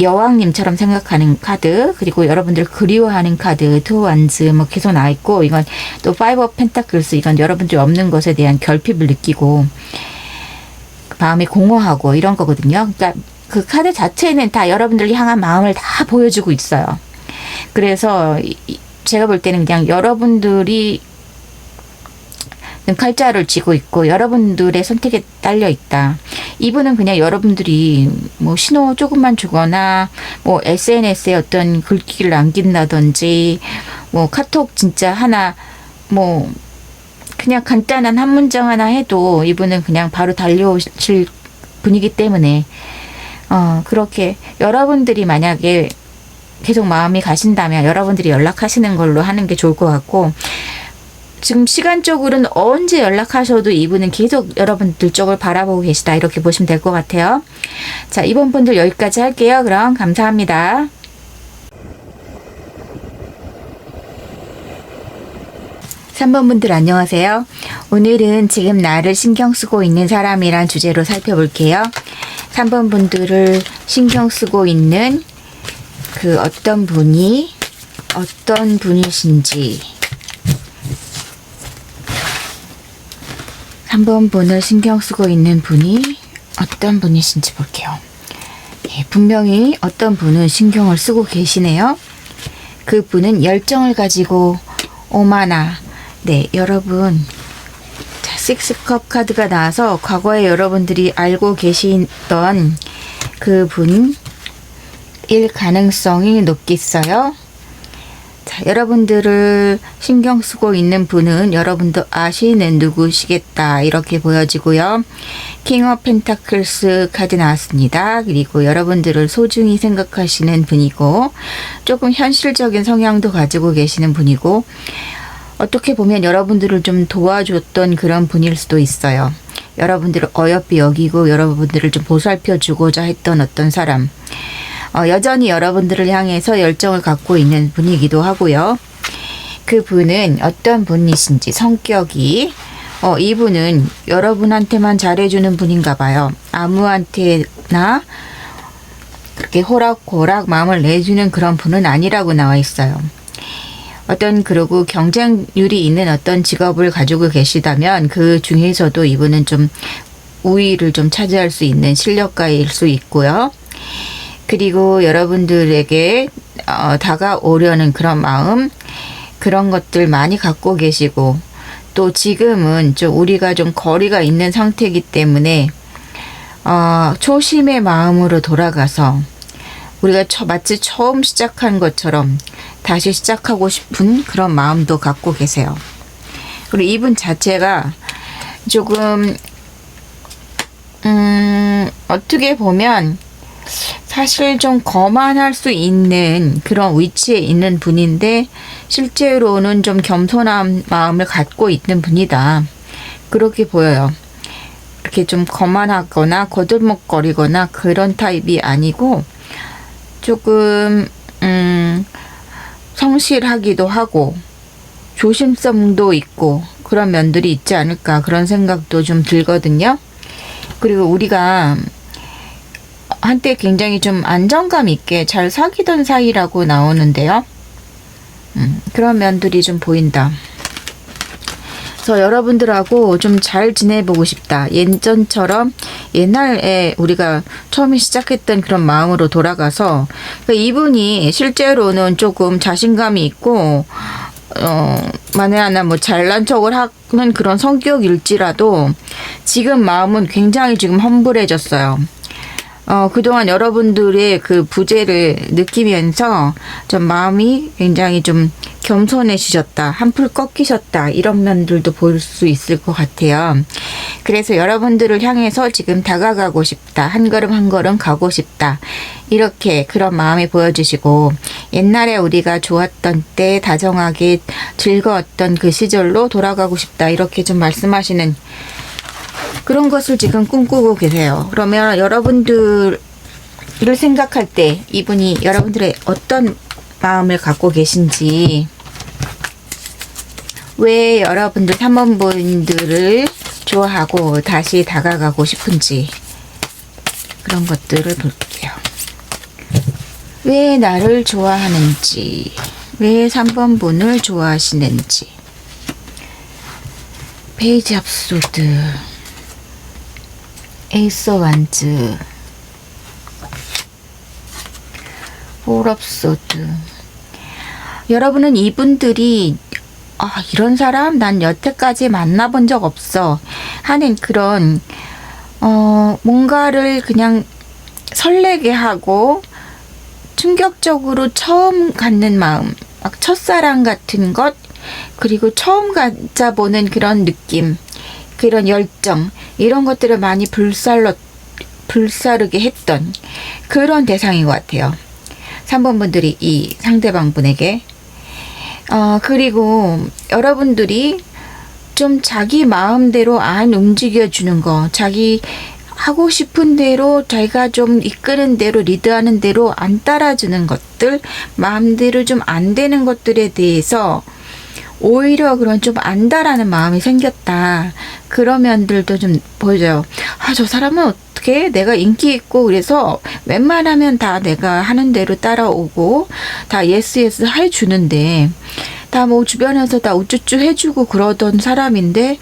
여왕님처럼 생각하는 카드, 그리고 여러분들 그리워하는 카드, 투 원즈 뭐 계속 나와 있고, 이건 또 파이브 오브 펜타클스, 이건 여러분들 없는 것에 대한 결핍을 느끼고 마음이 공허하고 이런 거거든요. 그러니까 그 카드 자체는 다 여러분들 향한 마음을 다 보여주고 있어요. 그래서 제가 볼 때는 그냥 여러분들이 칼자를 쥐고 있고 여러분들의 선택에 딸려 있다. 이분은 그냥 여러분들이 뭐 신호 조금만 주거나 뭐 SNS에 어떤 글귀를 남긴다든지 뭐 카톡 진짜 하나 뭐 그냥 간단한 한 문장 하나 해도 이분은 그냥 바로 달려오실 분이기 때문에 그렇게 여러분들이 만약에 계속 마음이 가신다면 여러분들이 연락하시는 걸로 하는 게 좋을 것 같고, 지금 시간적으로는 언제 연락하셔도 이분은 계속 여러분들 쪽을 바라보고 계시다, 이렇게 보시면 될 것 같아요. 자, 이번 분들 여기까지 할게요. 그럼 감사합니다. 3번 분들 안녕하세요. 오늘은 지금 나를 신경 쓰고 있는 사람이란 주제로 살펴볼게요. 3번 분들을 신경 쓰고 있는 그 어떤 분이신지, 3번 분을 신경 쓰고 있는 분이 어떤 분이신지 볼게요. 예, 분명히 어떤 분은 신경을 쓰고 계시네요. 그 분은 열정을 가지고 오마나, 네, 여러분, 자, 식스컵 카드가 나와서 과거에 여러분들이 알고 계시던 그 분일 가능성이 높겠어요. 자, 여러분들을 신경 쓰고 있는 분은 여러분도 아시는 누구시겠다, 이렇게 보여지고요. 킹 오브 펜타클스 카드 나왔습니다. 그리고 여러분들을 소중히 생각하시는 분이고, 조금 현실적인 성향도 가지고 계시는 분이고, 어떻게 보면 여러분들을 좀 도와줬던 그런 분일 수도 있어요. 여러분들을 어여삐 여기고 여러분들을 좀 보살펴주고자 했던 어떤 사람. 여전히 여러분들을 향해서 열정을 갖고 있는 분이기도 하고요. 그 분은 어떤 분이신지, 성격이, 이분은 여러분한테만 잘해주는 분인가 봐요. 아무한테나 그렇게 호락호락 마음을 내주는 그런 분은 아니라고 나와 있어요. 그리고 경쟁률이 있는 어떤 직업을 가지고 계시다면 그 중에서도 이분은 좀 우위를 좀 차지할 수 있는 실력가일 수 있고요. 그리고 여러분들에게 다가오려는 그런 마음, 그런 것들 많이 갖고 계시고, 또 지금은 좀 우리가 좀 거리가 있는 상태이기 때문에 초심의 마음으로 돌아가서 우리가 마치 처음 시작한 것처럼 다시 시작하고 싶은 그런 마음도 갖고 계세요. 그리고 이분 자체가 조금 어떻게 보면 사실 좀 거만할 수 있는 그런 위치에 있는 분인데, 실제로는 좀 겸손한 마음을 갖고 있는 분이다, 그렇게 보여요. 이렇게 좀 거만하거나 거들먹거리거나 그런 타입이 아니고, 조금 성실하기도 하고 조심성도 있고 그런 면들이 있지 않을까 그런 생각도 좀 들거든요. 그리고 우리가 한때 굉장히 좀 안정감 있게 잘 사귀던 사이라고 나오는데요. 그런 면들이 좀 보인다. 그래서 여러분들하고 좀 잘 지내보고 싶다. 예전처럼 옛날에 우리가 처음에 시작했던 그런 마음으로 돌아가서 그러니까 이분이 실제로는 조금 자신감이 있고 만에 하나 뭐 잘난 척을 하는 그런 성격일지라도 지금 마음은 굉장히 지금 험불해졌어요. 그동안 여러분들의 그 부재를 느끼면서 좀 마음이 굉장히 좀 겸손해지셨다. 한풀 꺾이셨다. 이런 면들도 볼 수 있을 것 같아요. 그래서 여러분들을 향해서 지금 다가가고 싶다. 한 걸음 한 걸음 가고 싶다. 이렇게 그런 마음이 보여주시고 옛날에 우리가 좋았던 때 다정하게 즐거웠던 그 시절로 돌아가고 싶다. 이렇게 좀 말씀하시는 그런 것을 지금 꿈꾸고 계세요. 그러면 여러분들을 생각할 때 이분이 여러분들의 어떤 마음을 갖고 계신지, 왜 여러분들 3번 분들을 좋아하고 다시 다가가고 싶은지 그런 것들을 볼게요. 왜 나를 좋아하는지, 왜 3번 분을 좋아하시는지. 페이지 앞 소드, 에이스 완즈, 볼 업 소드. 여러분은 이분들이 이런 사람 난 여태까지 만나본 적 없어 하는 그런 뭔가를 그냥 설레게 하고 충격적으로 처음 갖는 마음, 막 첫사랑 같은 것, 그리고 처음 가져보는 그런 느낌, 그런 열정, 이런 것들을 많이 불사르게 했던 그런 대상인 것 같아요. 3번 분들이 이 상대방 분에게. 그리고 여러분들이 좀 자기 마음대로 안 움직여주는 거, 자기 하고 싶은 대로, 자기가 좀 이끄는 대로, 리드하는 대로 안 따라주는 것들, 마음대로 좀 안 되는 것들에 대해서 오히려 그런 좀 안다라는 마음이 생겼다. 그런 면들도 좀 보여져요. 저 사람은 어떻게 내가 인기 있고 그래서 웬만하면 다 내가 하는 대로 따라오고 다 예스 해주는데 다 뭐 주변에서 다 우쭈쭈 해주고 그러던 사람인데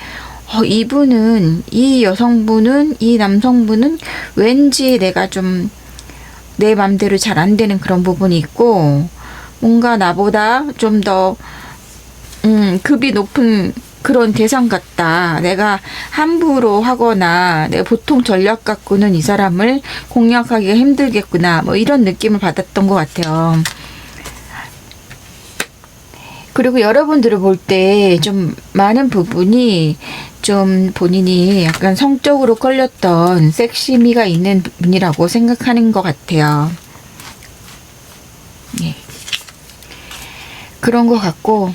이분은, 이 여성분은, 이 남성분은 왠지 내가 좀 내 맘대로 잘 안 되는 그런 부분이 있고 뭔가 나보다 좀 더 급이 높은 그런 대상 같다. 내가 함부로 하거나 내가 보통 전략 갖고는 이 사람을 공략하기가 힘들겠구나. 뭐 이런 느낌을 받았던 것 같아요. 그리고 여러분들을 볼 때 좀 많은 부분이 좀 본인이 약간 성적으로 끌렸던 섹시미가 있는 분이라고 생각하는 것 같아요. 예. 그런 것 같고,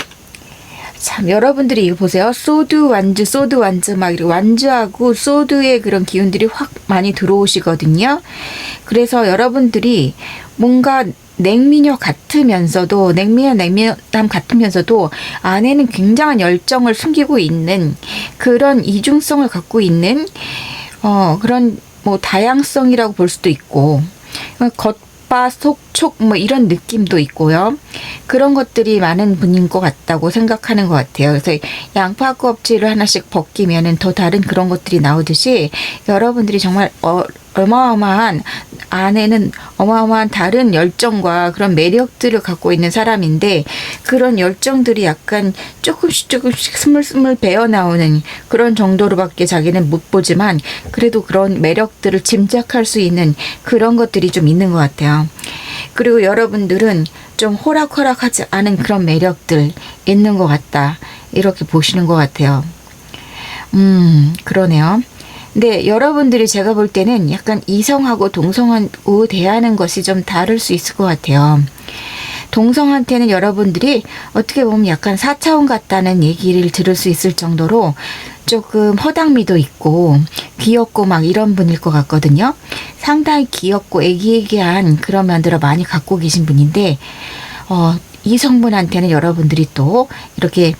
참 여러분들이 이거 보세요. 소드 완즈 막 이렇게 완즈하고 소드의 그런 기운들이 확 많이 들어오시거든요. 그래서 여러분들이 뭔가 냉미녀 같으면서도 냉미남 같으면서도 안에는 굉장한 열정을 숨기고 있는 그런 이중성을 갖고 있는 그런 뭐 다양성이라고 볼 수도 있고 겉바 속촉 뭐 이런 느낌도 있고요. 그런 것들이 많은 분인 것 같다고 생각하는 것 같아요. 그래서 양파 껍질을 하나씩 벗기면은 더 다른 그런 것들이 나오듯이 여러분들이 정말 어마어마한 안에는 어마어마한 다른 열정과 그런 매력들을 갖고 있는 사람인데 그런 열정들이 약간 조금씩 스물스물 배어나오는 그런 정도로밖에 자기는 못 보지만 그래도 그런 매력들을 짐작할 수 있는 그런 것들이 좀 있는 것 같아요. 그리고 여러분들은 좀 호락호락하지 않은 그런 매력들 있는 것 같다. 이렇게 보시는 것 같아요. 그러네요. 근데 여러분들이 제가 볼 때는 약간 이성하고 동성하고 대하는 것이 좀 다를 수 있을 것 같아요. 동성한테는 여러분들이 어떻게 보면 약간 4차원 같다는 얘기를 들을 수 있을 정도로 조금 허당미도 있고 귀엽고 막 이런 분일 것 같거든요. 상당히 귀엽고 애기애기한 그런 면들을 많이 갖고 계신 분인데 이성분한테는 여러분들이 또 이렇게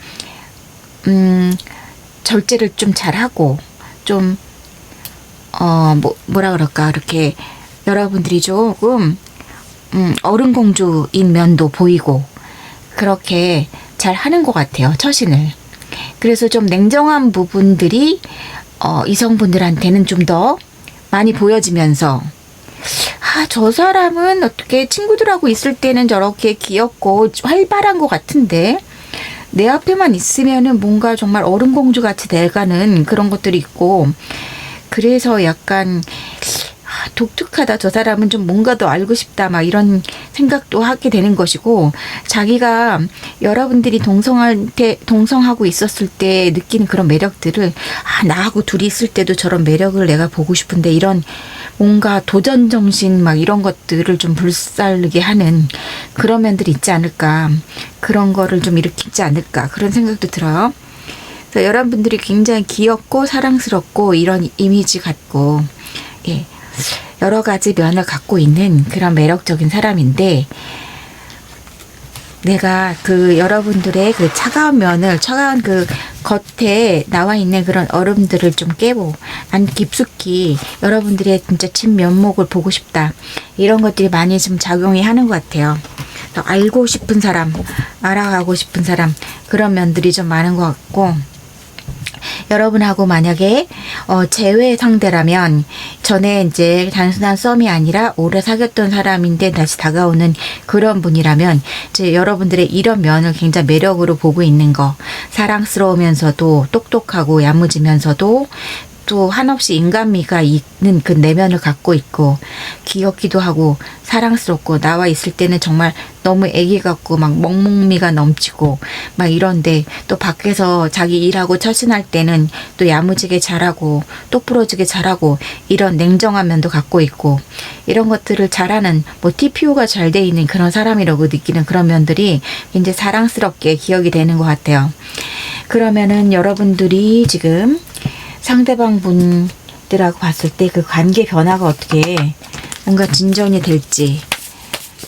절제를 좀 잘하고 좀 뭐라 그럴까 이렇게 여러분들이 조금 어른공주인 면도 보이고 그렇게 잘 하는 것 같아요. 처신을. 그래서 좀 냉정한 부분들이 이성분들한테는 좀 더 많이 보여지면서 저 사람은 어떻게 친구들하고 있을 때는 저렇게 귀엽고 활발한 것 같은데 내 앞에만 있으면은 뭔가 정말 어른공주 같이 돼가는 그런 것들이 있고 그래서 약간 독특하다. 저 사람은 좀 뭔가 더 알고 싶다. 막 이런 생각도 하게 되는 것이고 자기가 여러분들이 동성하고 있었을 때 느끼는 그런 매력들을 나하고 둘이 있을 때도 저런 매력을 내가 보고 싶은데 이런 뭔가 도전 정신 막 이런 것들을 좀 불살르게 하는 그런 면들이 있지 않을까. 그런 거를 좀 일으키지 않을까. 그런 생각도 들어요. 그래서 여러분들이 굉장히 귀엽고 사랑스럽고 이런 이미지 갖고 예. 여러 가지 면을 갖고 있는 그런 매력적인 사람인데 내가 그 여러분들의 그 차가운 그 겉에 나와 있는 그런 얼음들을 좀 깨고 깊숙이 여러분들의 진짜 진면목을 보고 싶다. 이런 것들이 많이 좀 작용이 하는 것 같아요. 더 알고 싶은 사람, 알아가고 싶은 사람 그런 면들이 좀 많은 것 같고 여러분하고 만약에 재회 상대라면 전에 이제 단순한 썸이 아니라 오래 사귀었던 사람인데 다시 다가오는 그런 분이라면 이제 여러분들의 이런 면을 굉장히 매력으로 보고 있는 거 사랑스러우면서도 똑똑하고 야무지면서도 또 한없이 인간미가 있는 그 내면을 갖고 있고 귀엽기도 하고 사랑스럽고 나와 있을 때는 정말 너무 애기 같고 막 멍멍미가 넘치고 막 이런데 또 밖에서 자기 일하고 처신할 때는 또 야무지게 잘하고 똑부러지게 잘하고 이런 냉정한 면도 갖고 있고 이런 것들을 잘하는 TPO가 잘 돼 있는 그런 사람이라고 느끼는 그런 면들이 굉장히 사랑스럽게 기억이 되는 것 같아요. 그러면은 여러분들이 지금 상대방 분들하고 봤을 때 그 관계 변화가 어떻게 뭔가 진전이 될지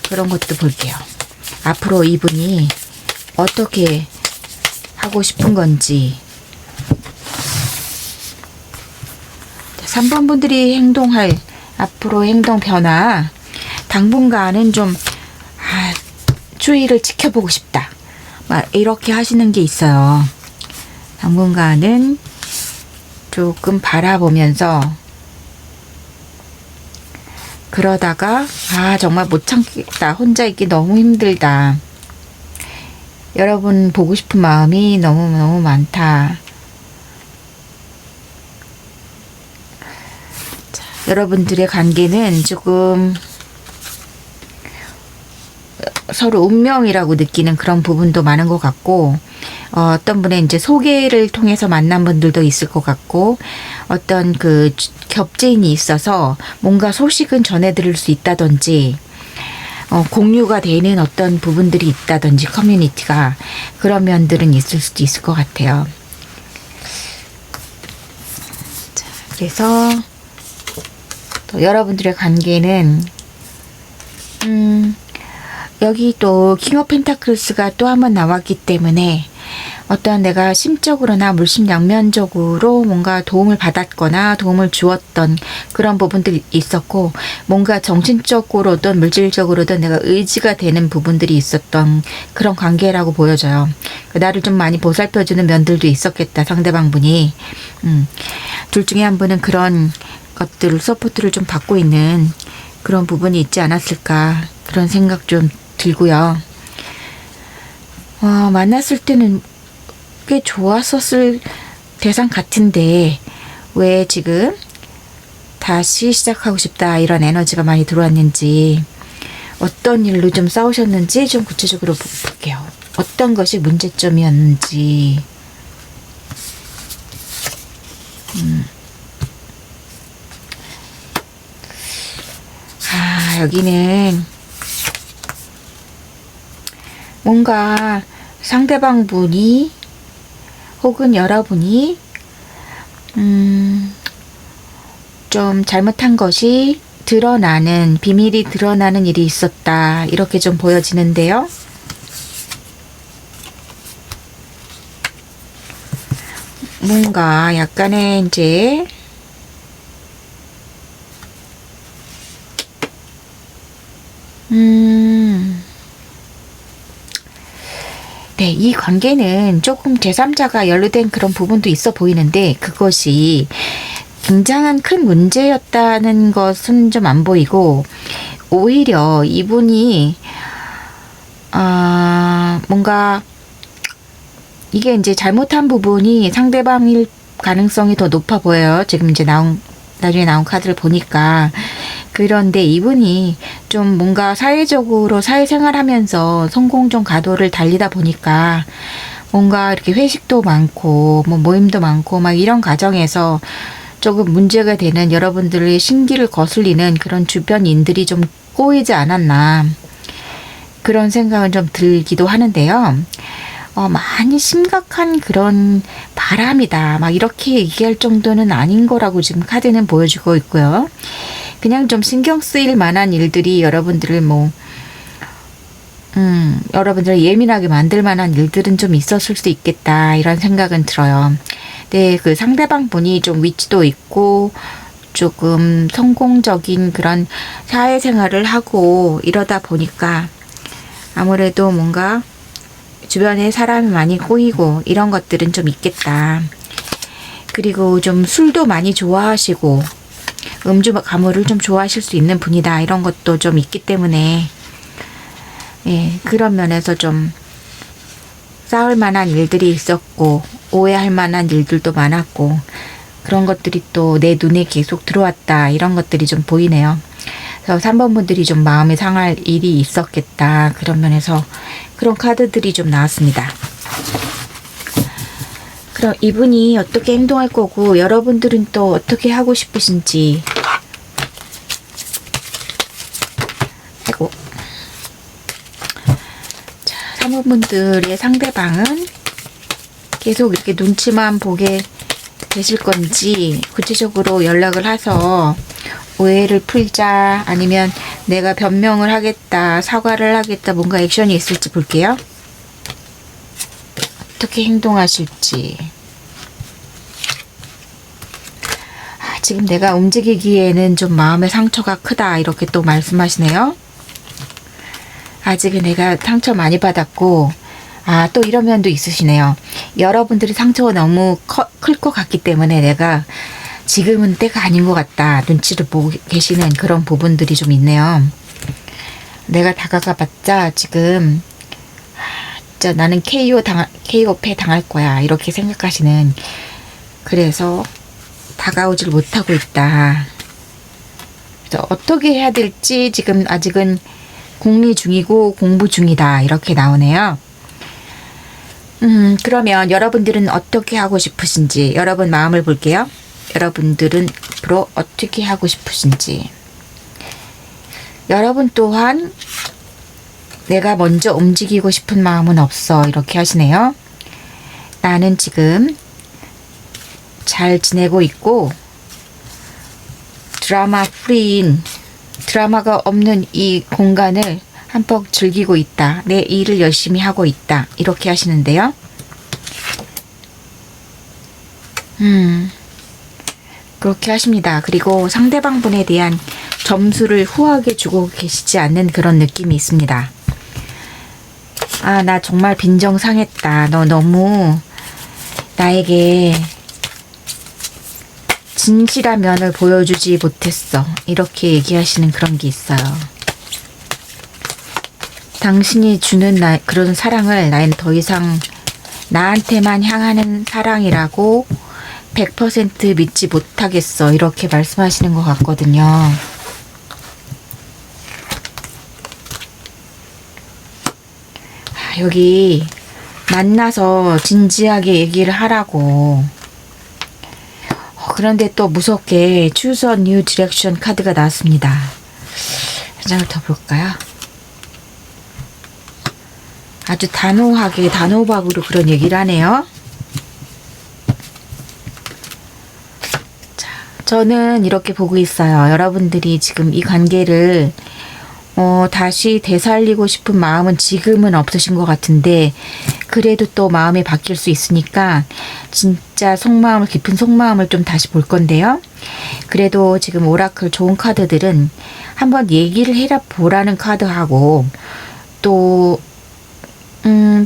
그런 것도 볼게요. 앞으로 이분이 어떻게 하고 싶은 건지 3번 분들이 행동할 앞으로 행동 변화 당분간은 좀 추이를 지켜보고 싶다. 막 이렇게 하시는 게 있어요. 당분간은 조금 바라보면서 그러다가 정말 못 참겠다. 혼자 있기 너무 힘들다. 여러분 보고 싶은 마음이 너무너무 많다. 자, 여러분들의 관계는 조금 서로 운명이라고 느끼는 그런 부분도 많은 것 같고 어떤 분의 이제 소개를 통해서 만난 분들도 있을 것 같고 어떤 그 겹지인이 있어서 뭔가 소식은 전해 들을 수 있다든지 공유가 되는 어떤 부분들이 있다든지 커뮤니티가 그런 면들은 있을 수도 있을 것 같아요. 자, 그래서 또 여러분들의 관계는 여기 또 킹 오브 펜타클스가 또 한 번 나왔기 때문에 어떤 내가 심적으로나 물심양면적으로 뭔가 도움을 받았거나 도움을 주었던 그런 부분들이 있었고 뭔가 정신적으로든 물질적으로든 내가 의지가 되는 부분들이 있었던 그런 관계라고 보여져요. 나를 좀 많이 보살펴주는 면들도 있었겠다. 상대방 분이 둘 중에 한 분은 그런 것들을 서포트를 좀 받고 있는 그런 부분이 있지 않았을까 그런 생각 좀 들고요. 만났을 때는 꽤 좋았었을 대상 같은데 왜 지금 다시 시작하고 싶다 이런 에너지가 많이 들어왔는지 어떤 일로 좀 싸우셨는지 좀 구체적으로 볼게요. 어떤 것이 문제점이었는지 여기는 뭔가 상대방 분이 혹은 여러분이 좀 잘못한 것이 드러나는 비밀이 드러나는 일이 있었다 이렇게 좀 보여지는데요. 뭔가 약간의 이제 네, 이 관계는 조금 제3자가 연루된 그런 부분도 있어 보이는데 그것이 굉장한 큰 문제였다는 것은 좀 안 보이고 오히려 이분이 뭔가 이게 이제 잘못한 부분이 상대방일 가능성이 더 높아 보여요. 지금 이제 나중에 나온 카드를 보니까. 그런데 이분이 좀 뭔가 사회적으로 사회생활하면서 성공적 가도를 달리다 보니까 뭔가 이렇게 회식도 많고 뭐 모임도 많고 막 이런 과정에서 조금 문제가 되는 여러분들의 신기를 거슬리는 그런 주변인들이 좀 꼬이지 않았나 그런 생각은 좀 들기도 하는데요. 많이 심각한 그런 바람이다 막 이렇게 얘기할 정도는 아닌 거라고 지금 카드는 보여주고 있고요. 그냥 좀 신경 쓰일 만한 일들이 여러분들을 여러분들을 예민하게 만들 만한 일들은 좀 있었을 수 있겠다 이런 생각은 들어요. 네, 그 상대방 분이 좀 위치도 있고 조금 성공적인 그런 사회생활을 하고 이러다 보니까 아무래도 뭔가 주변에 사람이 많이 꼬이고 이런 것들은 좀 있겠다. 그리고 좀 술도 많이 좋아하시고 음주 가무를 좀 좋아하실 수 있는 분이다. 이런 것도 좀 있기 때문에 예, 그런 면에서 좀 싸울 만한 일들이 있었고 오해할 만한 일들도 많았고 그런 것들이 또 내 눈에 계속 들어왔다. 이런 것들이 좀 보이네요. 그래서 3번 분들이 좀 마음이 상할 일이 있었겠다. 그런 면에서 그런 카드들이 좀 나왔습니다. 그럼 이분이 어떻게 행동할 거고 여러분들은 또 어떻게 하고 싶으신지. 아이고. 자, 3번 분들의 상대방은 계속 이렇게 눈치만 보게 되실 건지 구체적으로 연락을 해서 오해를 풀자 아니면 내가 변명을 하겠다 사과를 하겠다 뭔가 액션이 있을지 볼게요. 어떻게 행동하실지. 지금 내가 움직이기에는 좀 마음의 상처가 크다 이렇게 또 말씀하시네요. 아직은 내가 상처 많이 받았고 또 이런 면도 있으시네요. 여러분들이 상처가 너무 클 것 같기 때문에 내가 지금은 때가 아닌 것 같다. 눈치를 보고 계시는 그런 부분들이 좀 있네요. 내가 다가가 봤자 지금 진짜 나는 KO패 당할 거야. 이렇게 생각하시는 그래서 다가오질 못하고 있다. 그래서 어떻게 해야 될지 지금 아직은 궁리 중이고 공부 중이다. 이렇게 나오네요. 그러면 여러분들은 어떻게 하고 싶으신지 여러분 마음을 볼게요. 여러분들은 앞으로 어떻게 하고 싶으신지. 여러분 또한 내가 먼저 움직이고 싶은 마음은 없어. 이렇게 하시네요. 나는 지금 잘 지내고 있고 드라마 프리인 드라마가 없는 이 공간을 한껏 즐기고 있다. 내 일을 열심히 하고 있다. 이렇게 하시는데요. 그렇게 하십니다. 그리고 상대방 분에 대한 점수를 후하게 주고 계시지 않는 그런 느낌이 있습니다. 나 정말 빈정상했다. 너 너무 나에게 진실한 면을 보여주지 못했어. 이렇게 얘기하시는 그런 게 있어요. 당신이 주는 그런 사랑을 나는 더 이상 나한테만 향하는 사랑이라고 100% 믿지 못하겠어. 이렇게 말씀하시는 것 같거든요. 여기 만나서 진지하게 얘기를 하라고. 그런데 또 무섭게 Choose a New Direction 카드가 나왔습니다. 한 장을 더 볼까요? 아주 단호하게 단호박으로 그런 얘기를 하네요. 자, 저는 이렇게 보고 있어요. 여러분들이 지금 이 관계를 다시 되살리고 싶은 마음은 지금은 없으신 것 같은데 그래도 또 마음이 바뀔 수 있으니까 진짜 속마음을, 깊은 속마음을 좀 다시 볼 건데요. 그래도 지금 오라클 좋은 카드들은 한번 얘기를 해라 보라는 카드하고 또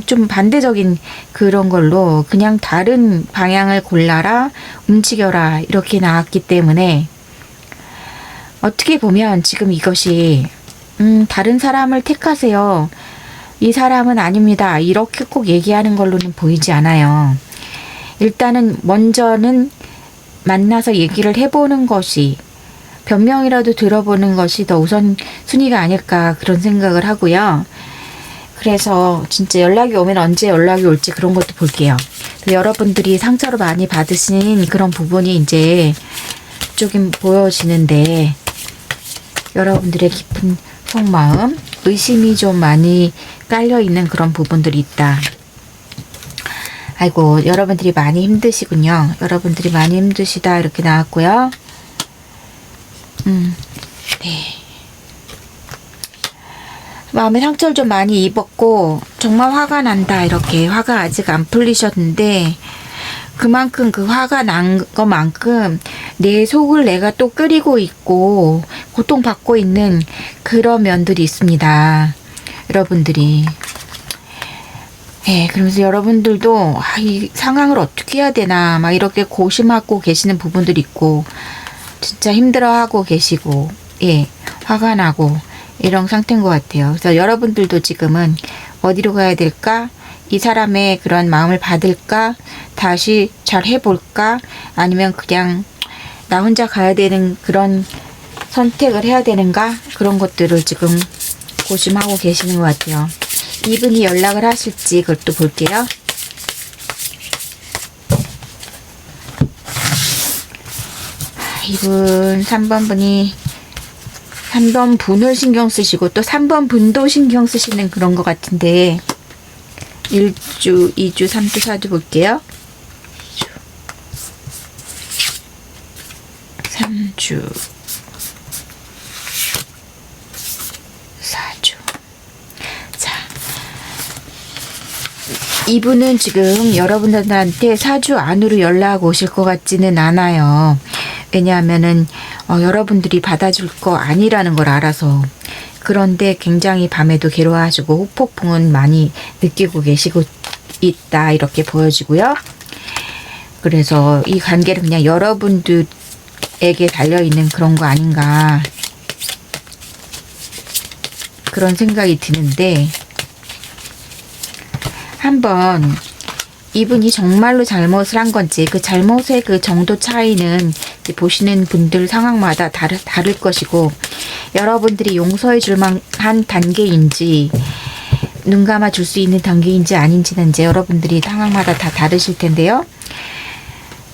좀 반대적인 그런 걸로 그냥 다른 방향을 골라라, 움직여라 이렇게 나왔기 때문에 어떻게 보면 지금 이것이 다른 사람을 택하세요. 이 사람은 아닙니다. 이렇게 꼭 얘기하는 걸로는 보이지 않아요. 일단은 먼저는 만나서 얘기를 해보는 것이, 변명이라도 들어보는 것이 더 우선 순위가 아닐까 그런 생각을 하고요. 그래서 진짜 연락이 오면 언제 연락이 올지 그런 것도 볼게요. 여러분들이 상처를 많이 받으신 그런 부분이 이제 조금 보여지는데 여러분들의 깊은 속마음, 의심이 좀 많이 깔려있는 그런 부분들이 있다. 아이고, 여러분들이 많이 힘드시군요. 여러분들이 많이 힘드시다 이렇게 나왔고요. 네. 마음에 상처를 좀 많이 입었고 정말 화가 난다, 이렇게 화가 아직 안 풀리셨는데 그만큼 그 화가 난 것만큼 내 속을 내가 또 끓이고 있고 고통받고 있는 그런 면들이 있습니다. 여러분들이. 예, 그러면서 여러분들도 이 상황을 어떻게 해야 되나 막 이렇게 고심하고 계시는 부분들이 있고 진짜 힘들어하고 계시고, 예, 화가 나고 이런 상태인 것 같아요. 그래서 여러분들도 지금은 어디로 가야 될까? 이 사람의 그런 마음을 받을까? 다시 잘 해볼까? 아니면 그냥 나 혼자 가야 되는 그런 선택을 해야 되는가? 그런 것들을 지금 고심하고 계시는 것 같아요. 이분이 연락을 하실지 그것도 볼게요. 이분 3번 분이 3번 분을 신경 쓰시고 또 3번 분도 신경 쓰시는 그런 것 같은데 1주, 2주, 3주, 4주 볼게요. 3주, 4주. 자, 이분은 지금 여러분들한테 4주 안으로 연락 오실 것 같지는 않아요. 왜냐하면은 여러분들이 받아줄 거 아니라는 걸 알아서. 그런데 굉장히 밤에도 괴로워하시고 후폭풍은 많이 느끼고 계시고 있다 이렇게 보여지고요. 그래서 이 관계는 그냥 여러분들에게 달려있는 그런 거 아닌가 그런 생각이 드는데, 한번 이분이 정말로 잘못을 한 건지, 그 잘못의 그 정도 차이는 보시는 분들 상황마다 다를 것이고, 여러분들이 용서해 줄 만한 단계인지 눈 감아 줄 수 있는 단계인지 아닌지는 이제 여러분들이 상황마다 다 다르실 텐데요.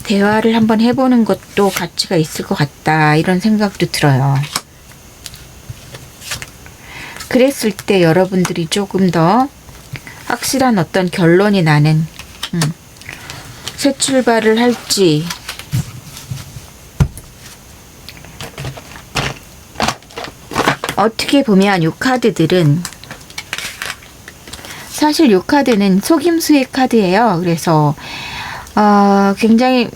대화를 한번 해보는 것도 가치가 있을 것 같다 이런 생각도 들어요. 그랬을 때 여러분들이 조금 더 확실한 어떤 결론이 나는 새 출발을 할지, 어떻게 보면 이 카드들은 사실 이 카드는 속임수의 카드예요. 그래서 굉장히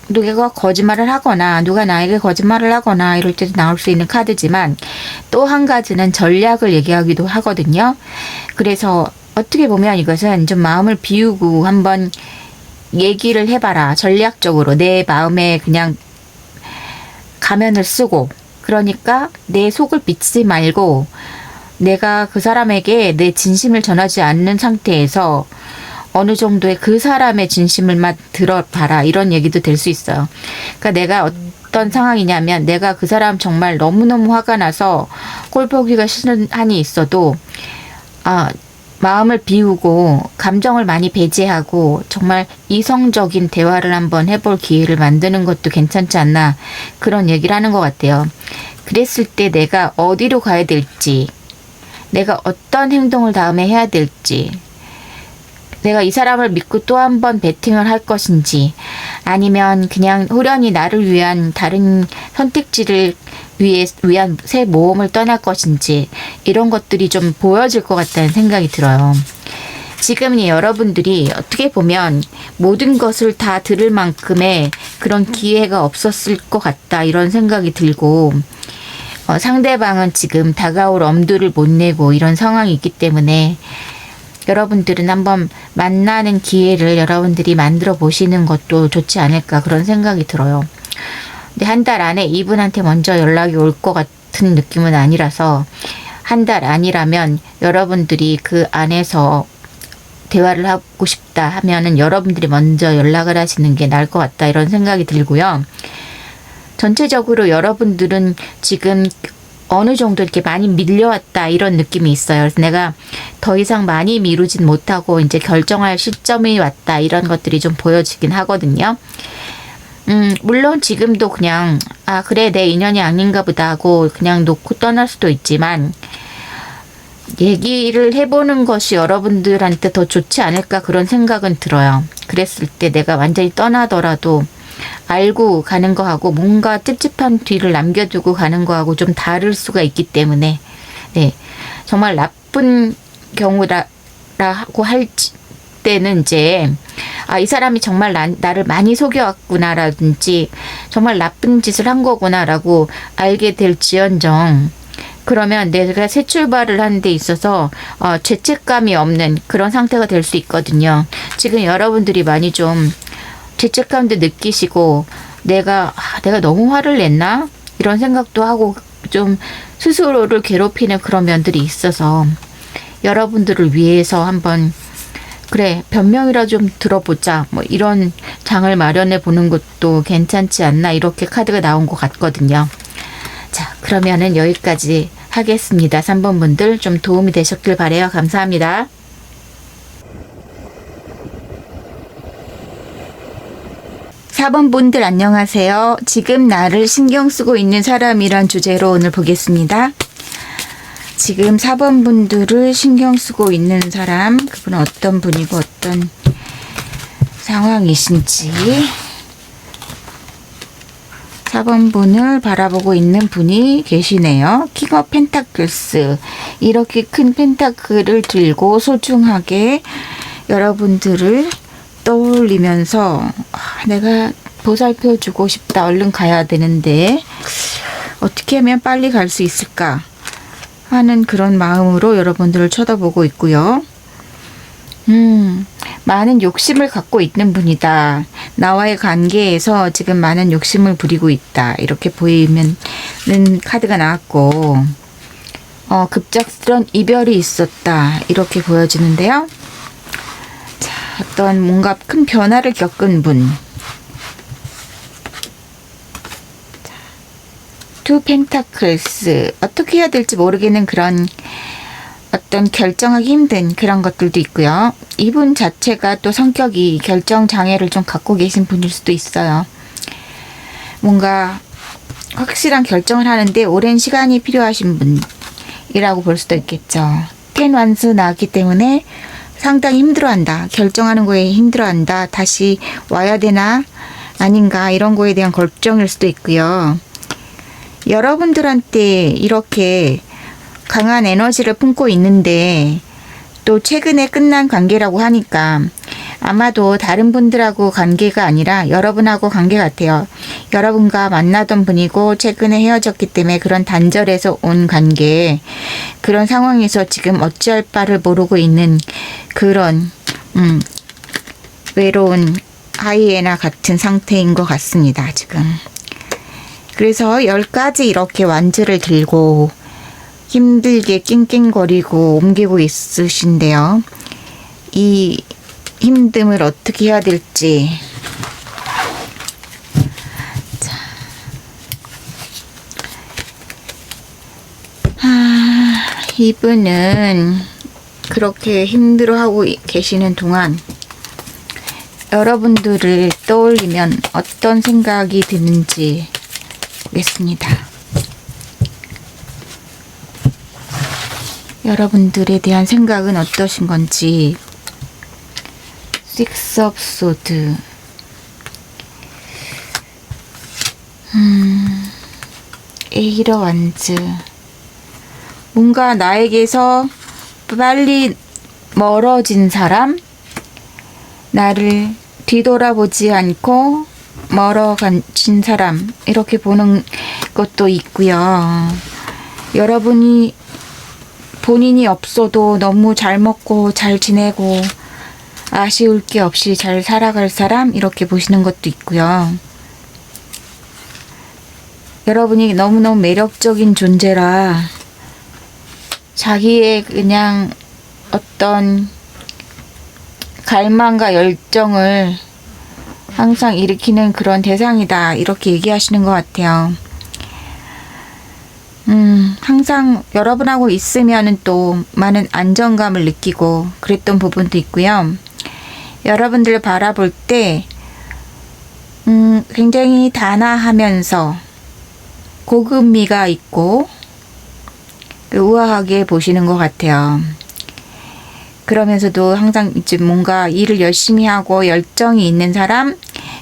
누가 거짓말을 하거나 누가 나에게 거짓말을 하거나 이럴 때도 나올 수 있는 카드지만 또 한 가지는 전략을 얘기하기도 하거든요. 그래서 어떻게 보면 이것은 좀 마음을 비우고 한번 얘기를 해봐라. 전략적으로 내 마음에 그냥 가면을 쓰고, 그러니까 내 속을 비치지 말고 내가 그 사람에게 내 진심을 전하지 않는 상태에서 어느 정도의 그 사람의 진심을만 들어봐라 이런 얘기도 될 수 있어요. 그러니까 내가 어떤 상황이냐면 내가 그 사람 정말 너무너무 화가 나서 꼴 보기가 싫은 한이 있어도 마음을 비우고 감정을 많이 배제하고 정말 이성적인 대화를 한번 해볼 기회를 만드는 것도 괜찮지 않나 그런 얘기를 하는 것 같아요. 그랬을 때 내가 어디로 가야 될지, 내가 어떤 행동을 다음에 해야 될지, 내가 이 사람을 믿고 또 한 번 베팅을 할 것인지, 아니면 그냥 호련히 나를 위한 다른 선택지를 위한 새 모험을 떠날 것인지, 이런 것들이 좀 보여질 것 같다는 생각이 들어요. 지금 여러분들이 어떻게 보면 모든 것을 다 들을 만큼의 그런 기회가 없었을 것 같다 이런 생각이 들고 상대방은 지금 다가올 엄두를 못 내고 이런 상황이 있기 때문에 여러분들은 한번 만나는 기회를 여러분들이 만들어 보시는 것도 좋지 않을까 그런 생각이 들어요. 근데 한 달 안에 이분한테 먼저 연락이 올 것 같은 느낌은 아니라서 한 달 안이라면 여러분들이 그 안에서 대화를 하고 싶다 하면은 여러분들이 먼저 연락을 하시는 게 나을 것 같다 이런 생각이 들고요. 전체적으로 여러분들은 지금 어느 정도 이렇게 많이 밀려왔다 이런 느낌이 있어요. 그래서 내가 더 이상 많이 미루진 못하고 이제 결정할 시점이 왔다 이런 것들이 좀 보여지긴 하거든요. 물론 지금도 그냥 그래 내 인연이 아닌가 보다 하고 그냥 놓고 떠날 수도 있지만 얘기를 해보는 것이 여러분들한테 더 좋지 않을까 그런 생각은 들어요. 그랬을 때 내가 완전히 떠나더라도 알고 가는 거하고 뭔가 찝찝한 뒤를 남겨두고 가는 거하고 좀 다를 수가 있기 때문에 네 정말 나쁜 경우라고 할 때는 이제 이 사람이 정말 나를 많이 속여왔구나라든지 정말 나쁜 짓을 한 거구나라고 알게 될지언정 그러면 내가 새 출발을 하는 데 있어서 죄책감이 없는 그런 상태가 될 수 있거든요. 지금 여러분들이 많이 좀 죄책감도 느끼시고 내가 너무 화를 냈나? 이런 생각도 하고 좀 스스로를 괴롭히는 그런 면들이 있어서 여러분들을 위해서 한번 그래 변명이라 좀 들어보자 뭐 이런 장을 마련해 보는 것도 괜찮지 않나 이렇게 카드가 나온 것 같거든요. 자 그러면은 여기까지 하겠습니다. 3번 분들 좀 도움이 되셨길 바라요. 감사합니다. 4번 분들 안녕하세요. 지금 나를 신경 쓰고 있는 사람이란 주제로 오늘 보겠습니다. 지금 4번 분들을 신경 쓰고 있는 사람, 그분은 어떤 분이고 어떤 상황이신지 4번 분을 바라보고 있는 분이 계시네요. 킹 오브 펜타클스 이렇게 큰 펜타클을 들고 소중하게 여러분들을 떠올리면서 내가 보살펴주고 싶다. 얼른 가야 되는데 어떻게 하면 빨리 갈 수 있을까 하는 그런 마음으로 여러분들을 쳐다보고 있고요. 많은 욕심을 갖고 있는 분이다. 나와의 관계에서 지금 많은 욕심을 부리고 있다. 이렇게 보이는 카드가 나왔고 급작스런 이별이 있었다. 이렇게 보여지는데요. 자, 어떤 뭔가 큰 변화를 겪은 분. 투 펜타클스 어떻게 해야 될지 모르겠는 그런 어떤 결정하기 힘든 그런 것들도 있고요. 이분 자체가 또 성격이 결정 장애를 좀 갖고 계신 분일 수도 있어요. 뭔가 확실한 결정을 하는데 오랜 시간이 필요하신 분이라고 볼 수도 있겠죠. 텐 완스 나왔기 때문에 상당히 힘들어한다. 결정하는 거에 힘들어한다. 다시 와야 되나 아닌가 이런 거에 대한 걱정일 수도 있고요. 여러분들한테 이렇게 강한 에너지를 품고 있는데 또 최근에 끝난 관계라고 하니까 아마도 다른 분들하고 관계가 아니라 여러분하고 관계 같아요. 여러분과 만나던 분이고 최근에 헤어졌기 때문에 그런 단절에서 온 관계 그런 상황에서 지금 어찌할 바를 모르고 있는 그런 외로운 하이에나 같은 상태인 것 같습니다. 지금. 그래서 10가지 이렇게 완즈를 들고 힘들게 낑낑거리고 옮기고 있으신데요. 이 힘듦을 어떻게 해야 될지. 자. 이분은 그렇게 힘들어하고 계시는 동안 여러분들을 떠올리면 어떤 생각이 드는지 보겠습니다. 여러분들에 대한 생각은 어떠신 건지. Six of Swords. Eight of Wands. 뭔가 나에게서 빨리 멀어진 사람, 나를 뒤돌아보지 않고 멀어진 사람, 이렇게 보는 것도 있고요. 여러분이 본인이 없어도 너무 잘 먹고 잘 지내고 아쉬울 게 없이 잘 살아갈 사람, 이렇게 보시는 것도 있고요. 여러분이 너무너무 매력적인 존재라 자기의 그냥 어떤 갈망과 열정을 항상 일으키는 그런 대상이다, 이렇게 얘기하시는 것 같아요. 항상 여러분하고 있으면은 또 많은 안정감을 느끼고 그랬던 부분도 있고요. 여러분들을 바라볼 때 굉장히 단아하면서 고급미가 있고 우아하게 보시는 것 같아요. 그러면서도 항상 이제 뭔가 일을 열심히 하고 열정이 있는 사람,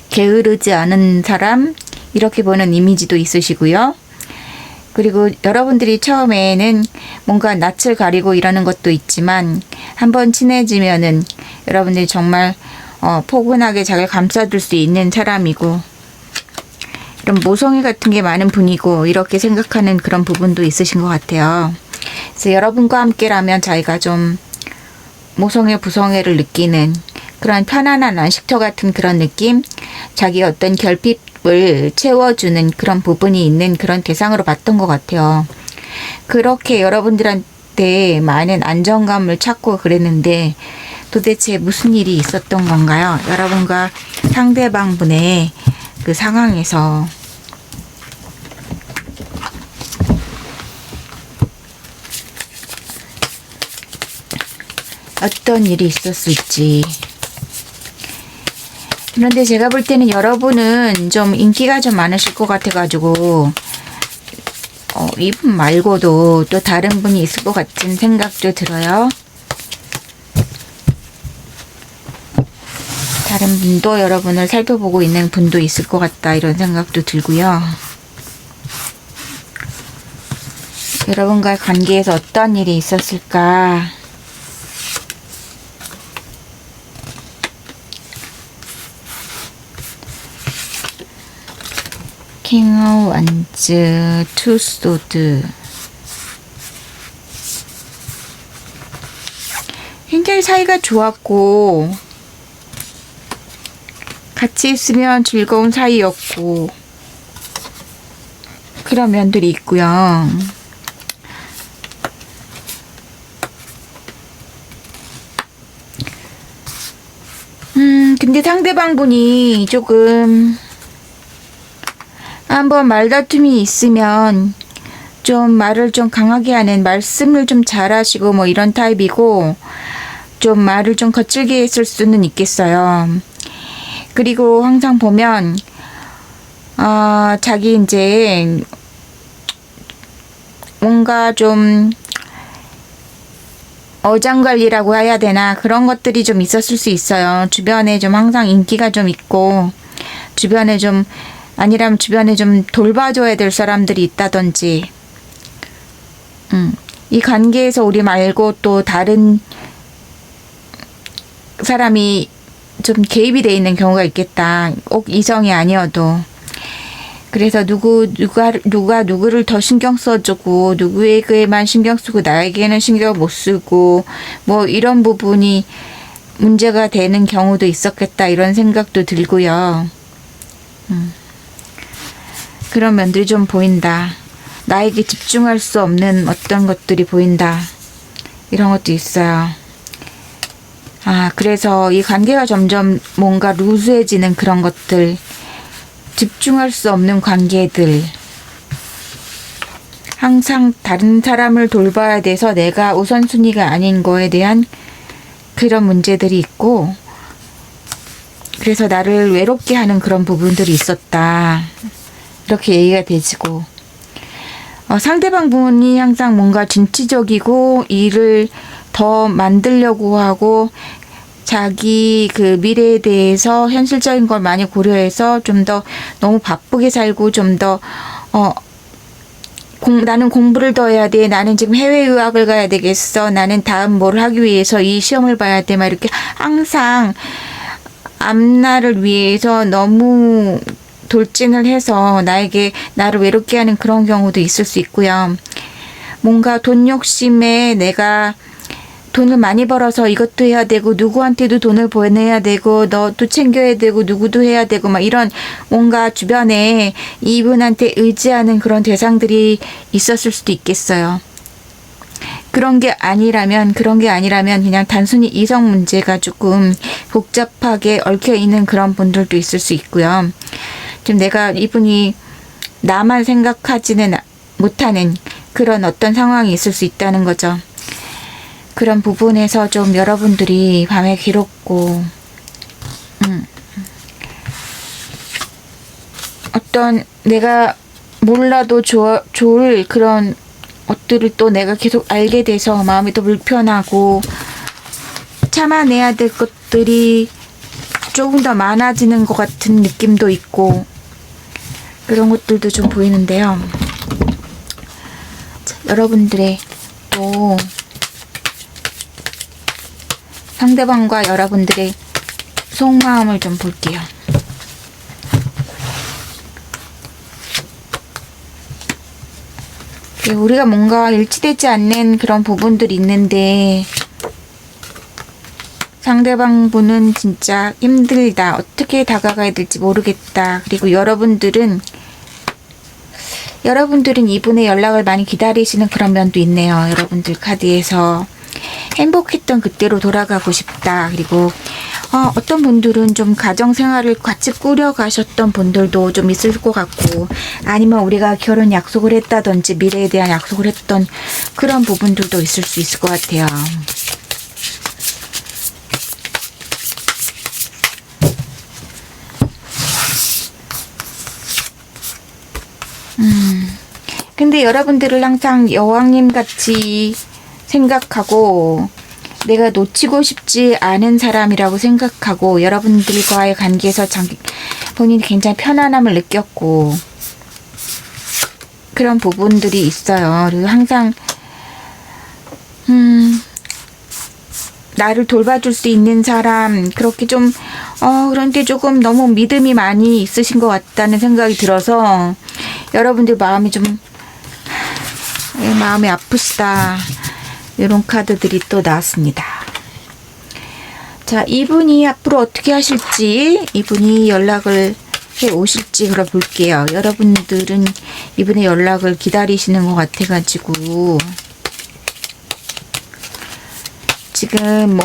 게으르지 않은 사람, 이렇게 보는 이미지도 있으시고요. 그리고 여러분들이 처음에는 뭔가 낯을 가리고 이러는 것도 있지만 한번 친해지면은 여러분들이 정말 포근하게 자기를 감싸줄 수 있는 사람이고, 이런 모성애 같은 게 많은 분이고, 이렇게 생각하는 그런 부분도 있으신 것 같아요. 그래서 여러분과 함께라면 자기가 좀 모성애 부성애를 느끼는 그런 편안한 안식처 같은 그런 느낌, 자기의 어떤 결핍을 채워주는 그런 부분이 있는 그런 대상으로 봤던 것 같아요. 그렇게 여러분들한테 많은 안정감을 찾고 그랬는데 도대체 무슨 일이 있었던 건가요? 여러분과 상대방 분의 그 상황에서 어떤 일이 있었을지. 그런데 제가 볼 때는 여러분은 좀 인기가 좀 많으실 것 같아가지고 이분 말고도 또 다른 분이 있을 것 같은 생각도 들어요. 다른 분도 여러분을 살펴보고 있는 분도 있을 것 같다, 이런 생각도 들고요. 여러분과의 관계에서 어떤 일이 있었을까? 킹 오브 완즈, 투 소드. 굉장히 사이가 좋았고 같이 있으면 즐거운 사이였고 그런 면들이 있고요. 근데 상대방 분이 조금 한번 말다툼이 있으면 좀 말을 좀 강하게 하는, 말씀을 좀 잘하시고 뭐 이런 타입이고, 좀 말을 좀 거칠게 했을 수는 있겠어요. 그리고 항상 보면 자기 이제 뭔가 좀 어장관리라고 해야 되나, 그런 것들이 좀 있었을 수 있어요. 주변에 좀 항상 인기가 좀 있고, 주변에 좀 아니라면 주변에 좀 돌봐줘야 될 사람들이 있다든지, 이 관계에서 우리 말고 또 다른 사람이 좀 개입이 돼 있는 경우가 있겠다. 꼭 이성이 아니어도. 그래서 누가 누구를 더 신경 써주고 누구에게만 신경 쓰고 나에게는 신경 못 쓰고 뭐 이런 부분이 문제가 되는 경우도 있었겠다, 이런 생각도 들고요. 그런 면들이 좀 보인다. 나에게 집중할 수 없는 어떤 것들이 보인다, 이런 것도 있어요. 그래서 이 관계가 점점 뭔가 루즈해지는 그런 것들, 집중할 수 없는 관계들, 항상 다른 사람을 돌봐야 돼서 내가 우선순위가 아닌 거에 대한 그런 문제들이 있고, 그래서 나를 외롭게 하는 그런 부분들이 있었다, 이렇게 얘기가 되지고, 상대방 분이 항상 뭔가 진취적이고 일을 더 만들려고 하고 자기 그 미래에 대해서 현실적인 걸 많이 고려해서 좀 더 너무 바쁘게 살고 좀 더 나는 공부를 더 해야 돼. 나는 지금 해외 유학을 가야 되겠어. 나는 다음 뭘 하기 위해서 이 시험을 봐야 돼. 막 이렇게 항상 앞날을 위해서 너무 돌진을 해서 나를 외롭게 하는 그런 경우도 있을 수 있고요. 뭔가 돈 욕심에 내가 돈을 많이 벌어서 이것도 해야 되고 누구한테도 돈을 보내야 되고 너도 챙겨야 되고 누구도 해야 되고 막 이런 뭔가 주변에 이분한테 의지하는 그런 대상들이 있었을 수도 있겠어요. 그런 게 아니라면 그냥 단순히 이성 문제가 조금 복잡하게 얽혀 있는 그런 분들도 있을 수 있고요. 지금 내가 이분이 나만 생각하지는 못하는 그런 어떤 상황이 있을 수 있다는 거죠. 그런 부분에서 좀 여러분들이 밤에 괴롭고 어떤 내가 몰라도 좋을 그런 것들을 또 내가 계속 알게 돼서 마음이 더 불편하고 참아내야 될 것들이 조금 더 많아지는 것 같은 느낌도 있고 그런 것들도 좀 보이는데요. 자, 여러분들의 또 상대방과 여러분들의 속마음을 좀 볼게요. 우리가 뭔가 일치되지 않는 그런 부분들이 있는데 상대방 분은 진짜 힘들다. 어떻게 다가가야 될지 모르겠다. 그리고 여러분들은 이분의 연락을 많이 기다리시는 그런 면도 있네요. 여러분들 카드에서 행복했던 그때로 돌아가고 싶다. 그리고 어떤 분들은 좀 가정생활을 같이 꾸려가셨던 분들도 좀 있을 것 같고 아니면 우리가 결혼 약속을 했다든지 미래에 대한 약속을 했던 그런 부분들도 있을 수 있을 것 같아요. 근데 여러분들을 항상 여왕님 같이 생각하고 내가 놓치고 싶지 않은 사람이라고 생각하고 여러분들과의 관계에서 본인이 굉장히 편안함을 느꼈고 그런 부분들이 있어요. 그리고 항상 나를 돌봐줄 수 있는 사람 그렇게 좀 그런데 조금 너무 믿음이 많이 있으신 것 같다는 생각이 들어서 여러분들 마음이 아프시다. 이런 카드들이 또 나왔습니다. 자, 이분이 앞으로 어떻게 하실지, 이분이 연락을 해 오실지 그럼 볼게요. 여러분들은 이분의 연락을 기다리시는 것 같아가지고 지금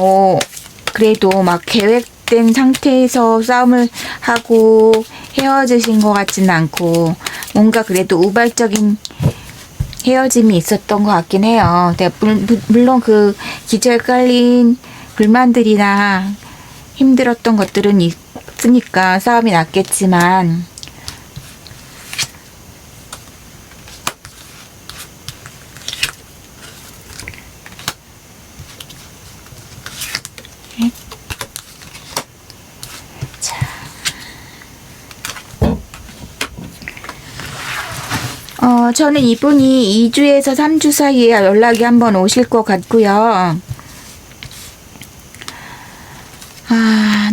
그래도 막 계획된 상태에서 싸움을 하고 헤어지신 것 같지는 않고 뭔가 그래도 우발적인 헤어짐이 있었던 것 같긴 해요. 물론 그 기저에 깔린 불만들이나 힘들었던 것들은 있으니까 싸움이 났겠지만 저는 이분이 2주에서 3주 사이에 연락이 한번 오실 것 같고요.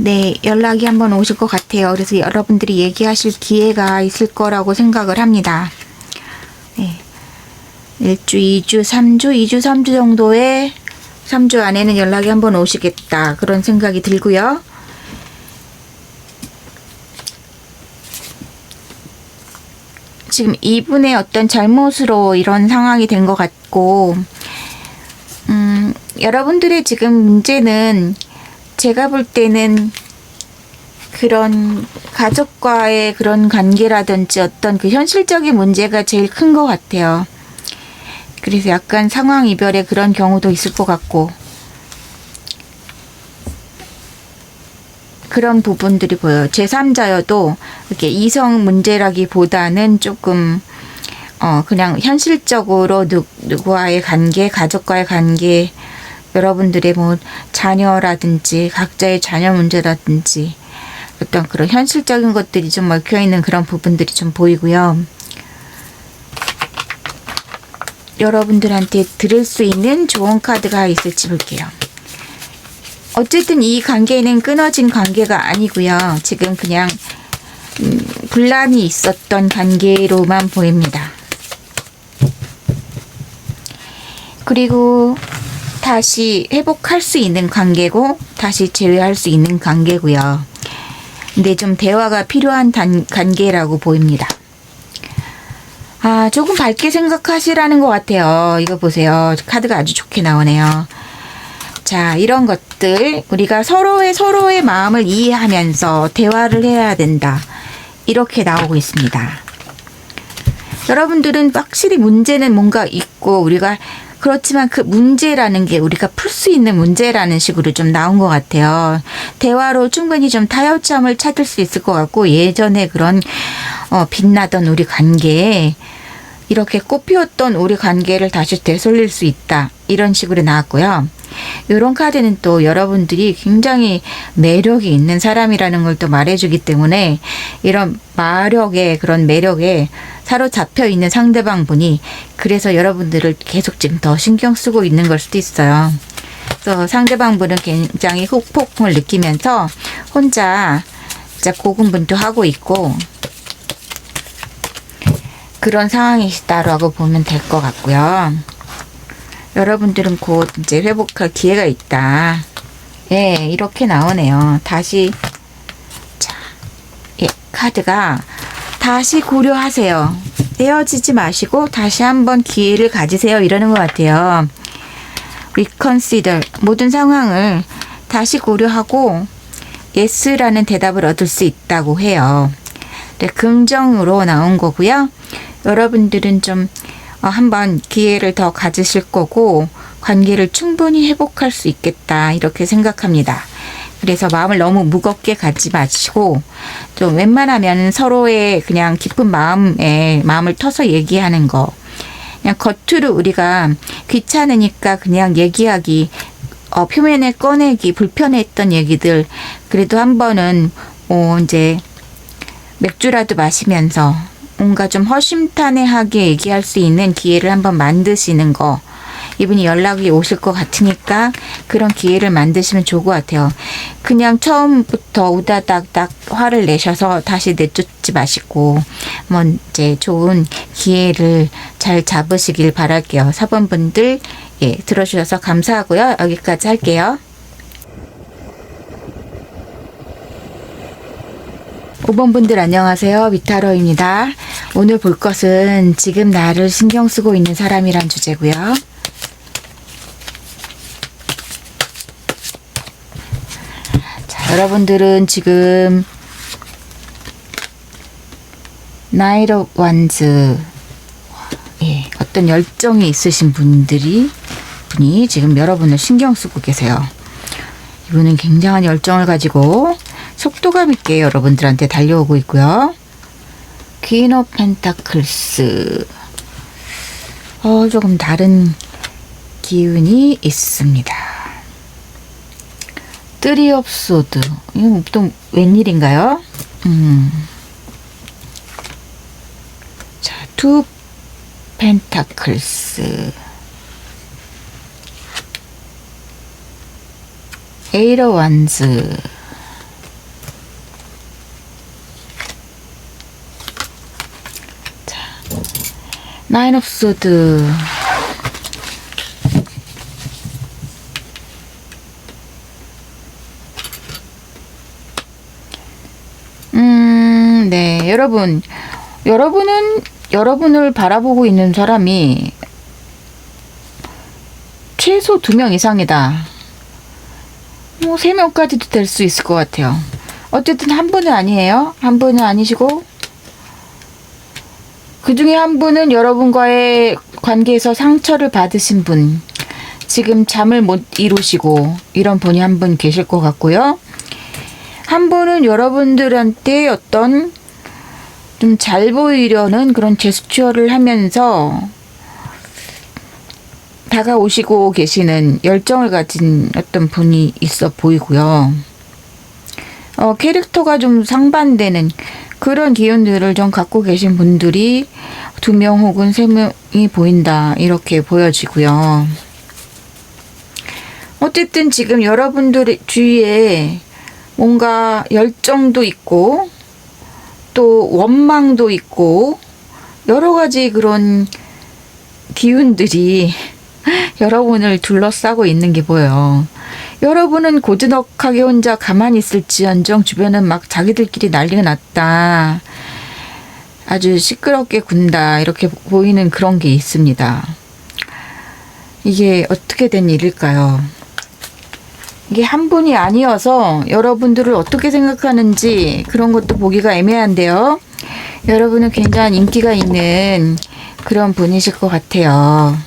네, 연락이 한번 오실 것 같아요. 그래서 여러분들이 얘기하실 기회가 있을 거라고 생각을 합니다. 네. 1주, 2주, 3주 정도에 3주 안에는 연락이 한번 오시겠다. 그런 생각이 들고요. 지금 이분의 어떤 잘못으로 이런 상황이 된 것 같고 여러분들의 지금 문제는 제가 볼 때는 그런 가족과의 그런 관계라든지 어떤 그 현실적인 문제가 제일 큰 것 같아요. 그래서 약간 상황 이별의 그런 경우도 있을 것 같고 그런 부분들이 보여요. 제3자여도 이렇게 이성 문제라기보다는 조금 그냥 현실적으로 누구와의 관계, 가족과의 관계, 여러분들의 뭐 자녀라든지 각자의 자녀 문제라든지 어떤 그런 현실적인 것들이 좀 얽혀있는 그런 부분들이 좀 보이고요. 여러분들한테 드릴 수 있는 좋은 카드가 있을지 볼게요. 어쨌든 이 관계는 끊어진 관계가 아니고요. 지금 그냥 분란이 있었던 관계로만 보입니다. 그리고 다시 회복할 수 있는 관계고 다시 재회할 수 있는 관계고요. 근데 좀 대화가 필요한 관계라고 보입니다. 조금 밝게 생각하시라는 것 같아요. 이거 보세요. 카드가 아주 좋게 나오네요. 자, 이런 것들 우리가 서로의 마음을 이해하면서 대화를 해야 된다. 이렇게 나오고 있습니다. 여러분들은 확실히 문제는 뭔가 있고 우리가 그렇지만 그 문제라는 게 우리가 풀 수 있는 문제라는 식으로 좀 나온 것 같아요. 대화로 충분히 좀 타협점을 찾을 수 있을 것 같고 예전에 그런 빛나던 우리 관계에 이렇게 꽃피웠던 우리 관계를 다시 되돌릴 수 있다. 이런 식으로 나왔고요. 이런 카드는 또 여러분들이 굉장히 매력이 있는 사람이라는 걸 또 말해주기 때문에 이런 마력에 그런 매력에 사로잡혀 있는 상대방 분이 그래서 여러분들을 계속 지금 더 신경 쓰고 있는 걸 수도 있어요. 그래서 상대방 분은 굉장히 후폭풍을 느끼면서 혼자 진짜 고군분투하고 있고 그런 상황이시다라고 보면 될 것 같고요. 여러분들은 곧 이제 회복할 기회가 있다. 예, 이렇게 나오네요. 다시 자, 예, 카드가 다시 고려하세요. 헤어지지 마시고 다시 한번 기회를 가지세요. 이러는 것 같아요. reconsider 모든 상황을 다시 고려하고 yes라는 대답을 얻을 수 있다고 해요. 네, 긍정으로 나온 거고요. 여러분들은 좀 한번 기회를 더 가지실 거고 관계를 충분히 회복할 수 있겠다 이렇게 생각합니다. 그래서 마음을 너무 무겁게 갖지 마시고 좀 웬만하면 서로의 그냥 깊은 마음을 터서 얘기하는 거 그냥 겉으로 우리가 귀찮으니까 그냥 얘기하기 표면에 꺼내기 불편했던 얘기들 그래도 한 번은 이제 맥주라도 마시면서 뭔가 좀 허심탄회하게 얘기할 수 있는 기회를 한번 만드시는 거 이분이 연락이 오실 것 같으니까 그런 기회를 만드시면 좋을 것 같아요. 그냥 처음부터 우다닥닥 화를 내셔서 다시 내쫓지 마시고 뭐 이제 좋은 기회를 잘 잡으시길 바랄게요. 4번 분들 예, 들어주셔서 감사하고요. 여기까지 할게요. 5번 분들 안녕하세요. 위타로입니다. 오늘 볼 것은 지금 나를 신경 쓰고 있는 사람이란 주제고요. 자, 여러분들은 지금 나이트 오브 원즈 예, 어떤 열정이 있으신 분이 지금 여러분을 신경 쓰고 계세요. 이분은 굉장한 열정을 가지고 속도감 있게 여러분들한테 달려오고 있고요. 퀸 오브 펜타클스 조금 다른 기운이 있습니다. 쓰리 오브 소드 이거 또 웬일인가요? 자, 투 펜타클스 에이트 오브 원즈 나인 오브 소드 네, 여러분은 여러분을 바라보고 있는 사람이 최소 2명 이상이다. 뭐 3명까지도 될 수 있을 것 같아요. 어쨌든 한 분은 아니에요. 한 분은 아니시고 그 중에 한 분은 여러분과의 관계에서 상처를 받으신 분, 지금 잠을 못 이루시고 이런 분이 한 분 계실 것 같고요. 한 분은 여러분들한테 어떤 좀 잘 보이려는 그런 제스처를 하면서 다가오시고 계시는 열정을 가진 어떤 분이 있어 보이고요. 캐릭터가 좀 상반되는 그런 기운들을 좀 갖고 계신 분들이 2명 혹은 3명이 보인다. 이렇게 보여지고요. 어쨌든 지금 여러분들 주위에 뭔가 열정도 있고 또 원망도 있고 여러 가지 그런 기운들이 여러분을 둘러싸고 있는 게 보여요. 여러분은 고즈넉하게 혼자 가만히 있을지언정 주변은 막 자기들끼리 난리가 났다. 아주 시끄럽게 군다. 이렇게 보이는 그런 게 있습니다. 이게 어떻게 된 일일까요? 이게 한 분이 아니어서 여러분들을 어떻게 생각하는지 그런 것도 보기가 애매한데요. 여러분은 굉장히 인기가 있는 그런 분이실 것 같아요.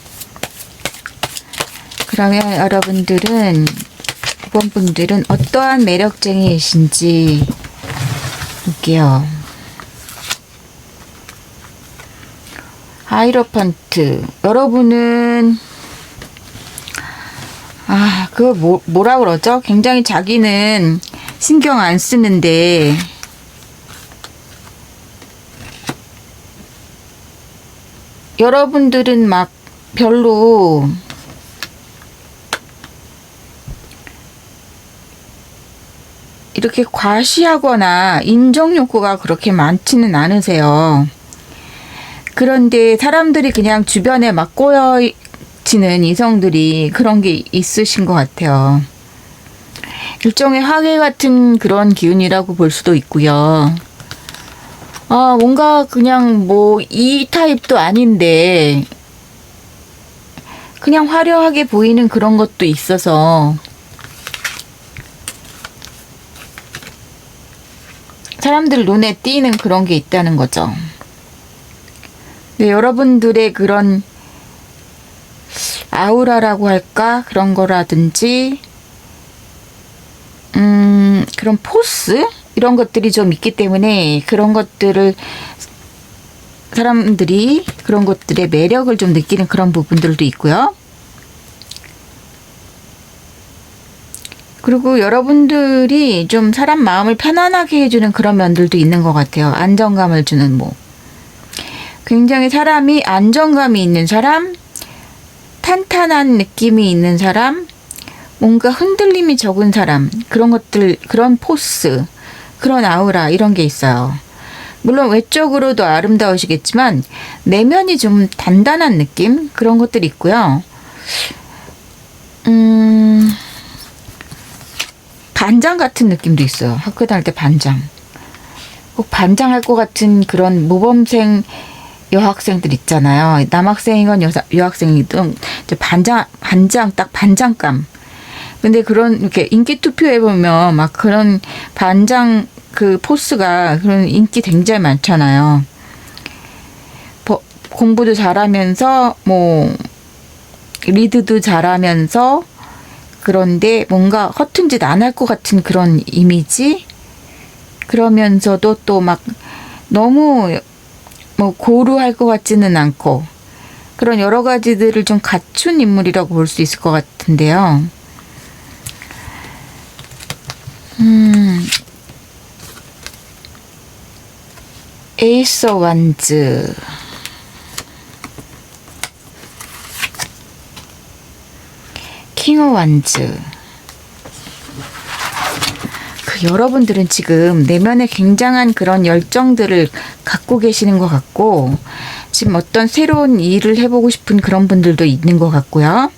그러면 여러분들은 이번 분들은 어떠한 매력쟁이이신지 볼게요. 하이로판트. 여러분은 뭐라 그러죠? 굉장히 자기는 신경 안 쓰는데 여러분들은 막 별로 이렇게 과시하거나 인정 욕구가 그렇게 많지는 않으세요. 그런데 사람들이 그냥 주변에 막 꼬여지는 이성들이 그런 게 있으신 것 같아요. 일종의 화계 같은 그런 기운이라고 볼 수도 있고요. 뭔가 그냥 뭐 이 타입도 아닌데 그냥 화려하게 보이는 그런 것도 있어서 사람들 눈에 띄는 그런 게 있다는 거죠. 네, 여러분들의 그런 아우라라고 할까? 그런 거라든지 그런 포스? 이런 것들이 좀 있기 때문에 그런 것들을 사람들이 그런 것들의 매력을 좀 느끼는 그런 부분들도 있고요. 그리고 여러분들이 좀 사람 마음을 편안하게 해주는 그런 면들도 있는 것 같아요. 안정감을 주는 굉장히 사람이 안정감이 있는 사람, 탄탄한 느낌이 있는 사람, 뭔가 흔들림이 적은 사람, 그런 것들, 그런 포스, 그런 아우라 이런 게 있어요. 물론 외적으로도 아름다우시겠지만 내면이 좀 단단한 느낌? 그런 것들이 있고요. 반장 같은 느낌도 있어요. 학교 다닐 때 반장. 꼭 반장할 것 같은 그런 모범생 여학생들 있잖아요. 남학생이건 여학생이든 반장 딱 반장감. 근데 그런 이렇게 인기 투표해 보면 막 그런 반장 그 포스가 그런 인기 굉장히 많잖아요. 공부도 잘하면서 리드도 잘하면서 그런데 뭔가 허튼 짓 안 할 것 같은 그런 이미지? 그러면서도 또 막 너무 고루할 것 같지는 않고 그런 여러 가지들을 좀 갖춘 인물이라고 볼 수 있을 것 같은데요. 에이스 완즈. 킹오 완즈. 여러분들은 지금 내면에 굉장한 그런 열정들을 갖고 계시는 것 같고 지금 어떤 새로운 일을 해보고 싶은 그런 분들도 있는 것 같고요.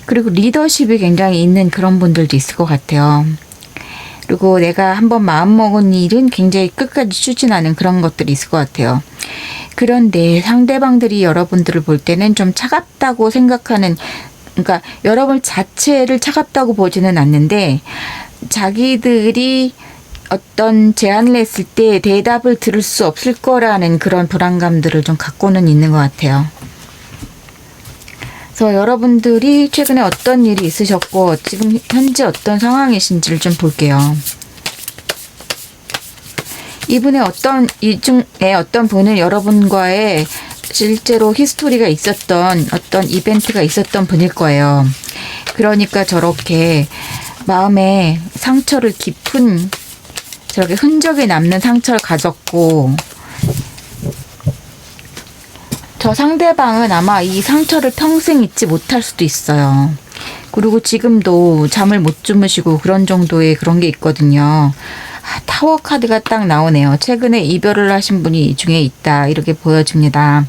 그리고 리더십이 굉장히 있는 그런 분들도 있을 것 같아요. 그리고 내가 한번 마음먹은 일은 굉장히 끝까지 추진하는 그런 것들이 있을 것 같아요. 그런데 상대방들이 여러분들을 볼 때는 좀 차갑다고 생각하는, 그러니까 여러분 자체를 차갑다고 보지는 않는데 자기들이 어떤 제안을 했을 때 대답을 들을 수 없을 거라는 그런 불안감들을 좀 갖고는 있는 것 같아요. 그래서 여러분들이 최근에 어떤 일이 있으셨고 지금 현재 어떤 상황이신지를 좀 볼게요. 이 중에 어떤 분은 여러분과의 실제로 히스토리가 있었던 어떤 이벤트가 있었던 분일 거예요. 그러니까 저렇게 마음에 상처를 깊은 저렇게 흔적이 남는 상처를 가졌고, 저 상대방은 아마 이 상처를 평생 잊지 못할 수도 있어요. 그리고 지금도 잠을 못 주무시고 그런 정도의 그런 게 있거든요. 타워 카드가 딱 나오네요. 최근에 이별을 하신 분이 이 중에 있다. 이렇게 보여집니다.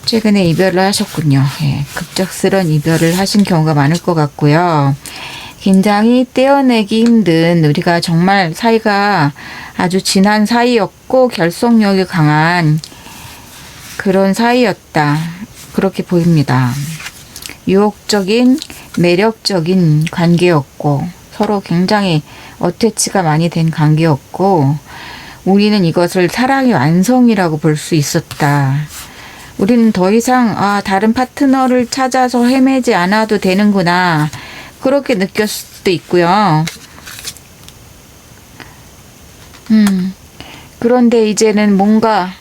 최근에 이별을 하셨군요. 예, 급작스런 이별을 하신 경우가 많을 것 같고요. 굉장히 떼어내기 힘든, 우리가 정말 사이가 아주 진한 사이였고 결속력이 강한 그런 사이였다. 그렇게 보입니다. 유혹적인, 매력적인 관계였고 서로 굉장히 어태치가 많이 된 관계였고, 우리는 이것을 사랑의 완성이라고 볼 수 있었다. 우리는 더 이상 다른 파트너를 찾아서 헤매지 않아도 되는구나, 그렇게 느꼈을 수도 있고요. 그런데 이제는 뭔가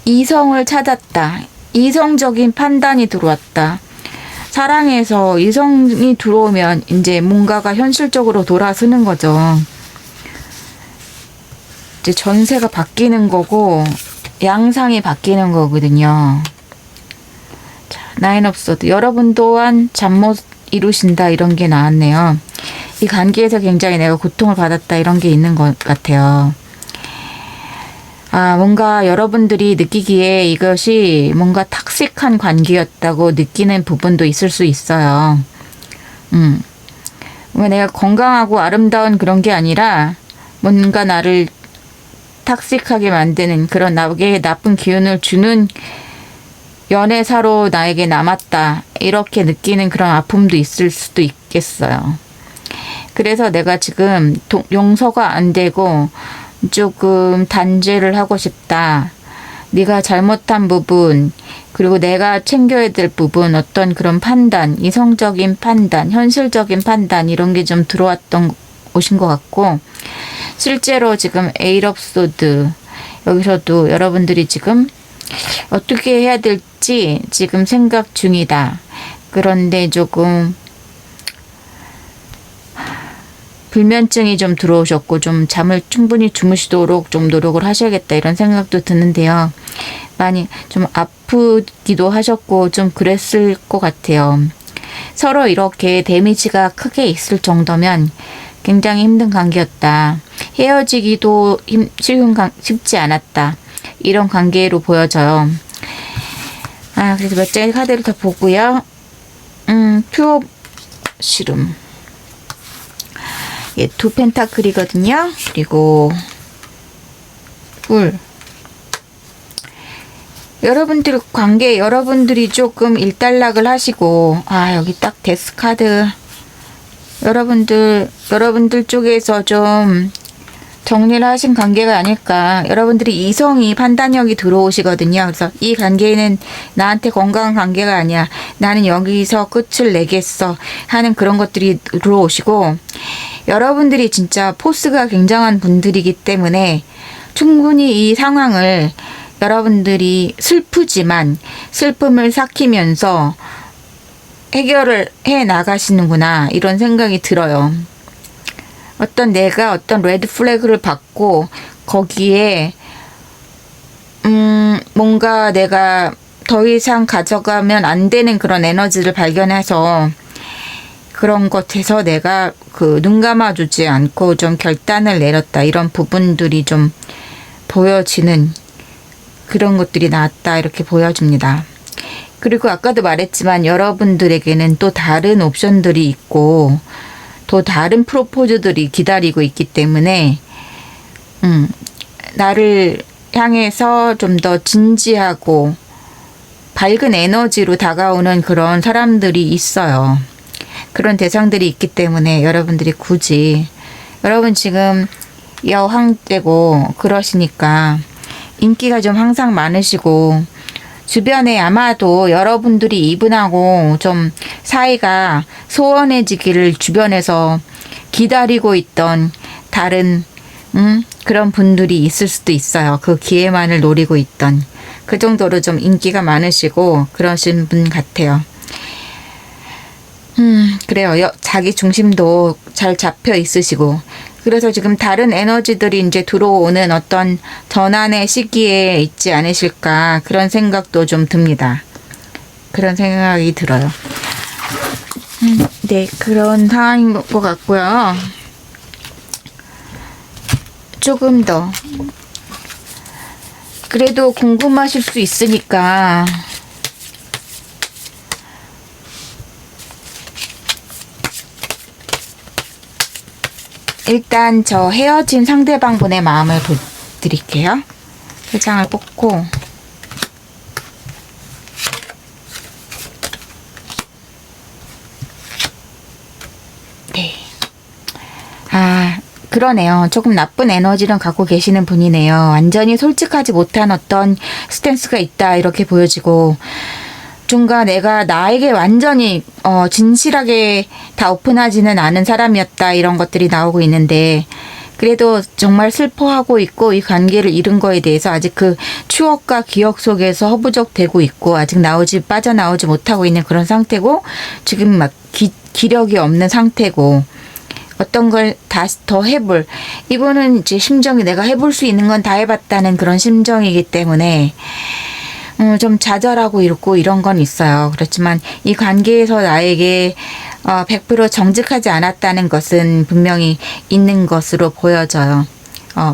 이성을 찾았다. 이성적인 판단이 들어왔다. 사랑에서 이성이 들어오면 이제 뭔가가 현실적으로 돌아서는 거죠. 이제 전세가 바뀌는 거고 양상이 바뀌는 거거든요. 자, 나인 오브 소드. 여러분 또한 잠 못 이루신다, 이런 게 나왔네요. 이 관계에서 굉장히 내가 고통을 받았다, 이런 게 있는 것 같아요. 뭔가 여러분들이 느끼기에 이것이 뭔가 탁식한 관계였다고 느끼는 부분도 있을 수 있어요. 내가 건강하고 아름다운 그런 게 아니라 뭔가 나를 탁식하게 만드는, 그런 나에게 나쁜 기운을 주는 연애사로 나에게 남았다, 이렇게 느끼는 그런 아픔도 있을 수도 있겠어요. 그래서 내가 지금 용서가 안 되고 조금 단죄를 하고 싶다. 네가 잘못한 부분, 그리고 내가 챙겨야 될 부분, 어떤 그런 판단, 이성적인 판단, 현실적인 판단, 이런 게 좀 들어왔던 오신 것 같고, 실제로 지금 에잇 오브 소드, 여기서도 여러분들이 지금 어떻게 해야 될지 지금 생각 중이다. 그런데 조금 불면증이 좀 들어오셨고 좀 잠을 충분히 주무시도록 좀 노력을 하셔야겠다, 이런 생각도 드는데요. 많이 좀 아프기도 하셨고 좀 그랬을 것 같아요. 서로 이렇게 데미지가 크게 있을 정도면 굉장히 힘든 관계였다. 헤어지기도 쉽지 않았다. 이런 관계로 보여져요. 그래서 몇 장의 카드를 더 보고요. 투 시름. 예, 두 펜타클이거든요. 그리고 꿀. 여러분들 관계, 여러분들이 조금 일단락을 하시고, 여기 딱 데스 카드. 여러분들 쪽에서 좀 정리를 하신 관계가 아닐까. 여러분들이 이성이, 판단력이 들어오시거든요. 그래서 이 관계는 나한테 건강한 관계가 아니야, 나는 여기서 끝을 내겠어 하는 그런 것들이 들어오시고, 여러분들이 진짜 포스가 굉장한 분들이기 때문에 충분히 이 상황을 여러분들이 슬프지만 슬픔을 삭히면서 해결을 해 나가시는구나, 이런 생각이 들어요. 내가 어떤 레드 플래그를 받고 거기에 뭔가 내가 더 이상 가져가면 안 되는 그런 에너지를 발견해서 그런 것에서 내가 눈 감아주지 않고 좀 결단을 내렸다, 이런 부분들이 좀 보여지는 그런 것들이 나왔다, 이렇게 보여집니다. 그리고 아까도 말했지만 여러분들에게는 또 다른 옵션들이 있고 또 다른 프로포즈들이 기다리고 있기 때문에 나를 향해서 좀 더 진지하고 밝은 에너지로 다가오는 그런 사람들이 있어요. 그런 대상들이 있기 때문에 여러분들이 굳이, 여러분 지금 여황때고 그러시니까 인기가 좀 항상 많으시고, 주변에 아마도 여러분들이 이분하고 좀 사이가 소원해지기를 주변에서 기다리고 있던 다른 그런 분들이 있을 수도 있어요. 그 기회만을 노리고 있던, 그 정도로 좀 인기가 많으시고 그러신 분 같아요. 그래요. 자기 중심도 잘 잡혀 있으시고 그래서 지금 다른 에너지들이 이제 들어오는 어떤 전환의 시기에 있지 않으실까 그런 생각도 좀 듭니다. 그런 생각이 들어요. 네, 그런 상황인 것 같고요. 조금 더 그래도 궁금하실 수 있으니까 일단 저 헤어진 상대방분의 마음을 보여드릴게요. 3장을 뽑고 네. 그러네요. 조금 나쁜 에너지를 갖고 계시는 분이네요. 완전히 솔직하지 못한 어떤 스탠스가 있다 이렇게 보여지고 뭔가 내가 나에게 완전히 진실하게 다 오픈하지는 않은 사람이었다 이런 것들이 나오고 있는데 그래도 정말 슬퍼하고 있고 이 관계를 잃은 거에 대해서 아직 그 추억과 기억 속에서 허부적대고 있고 아직 빠져나오지 못하고 있는 그런 상태고 지금 막 기력이 없는 상태고 어떤 걸 다시 더 해볼 이거는 이제 심정이 내가 해볼 수 있는 건 다 해봤다는 그런 심정이기 때문에 좀 좌절하고 있고 이런 건 있어요. 그렇지만 이 관계에서 나에게 100% 정직하지 않았다는 것은 분명히 있는 것으로 보여져요.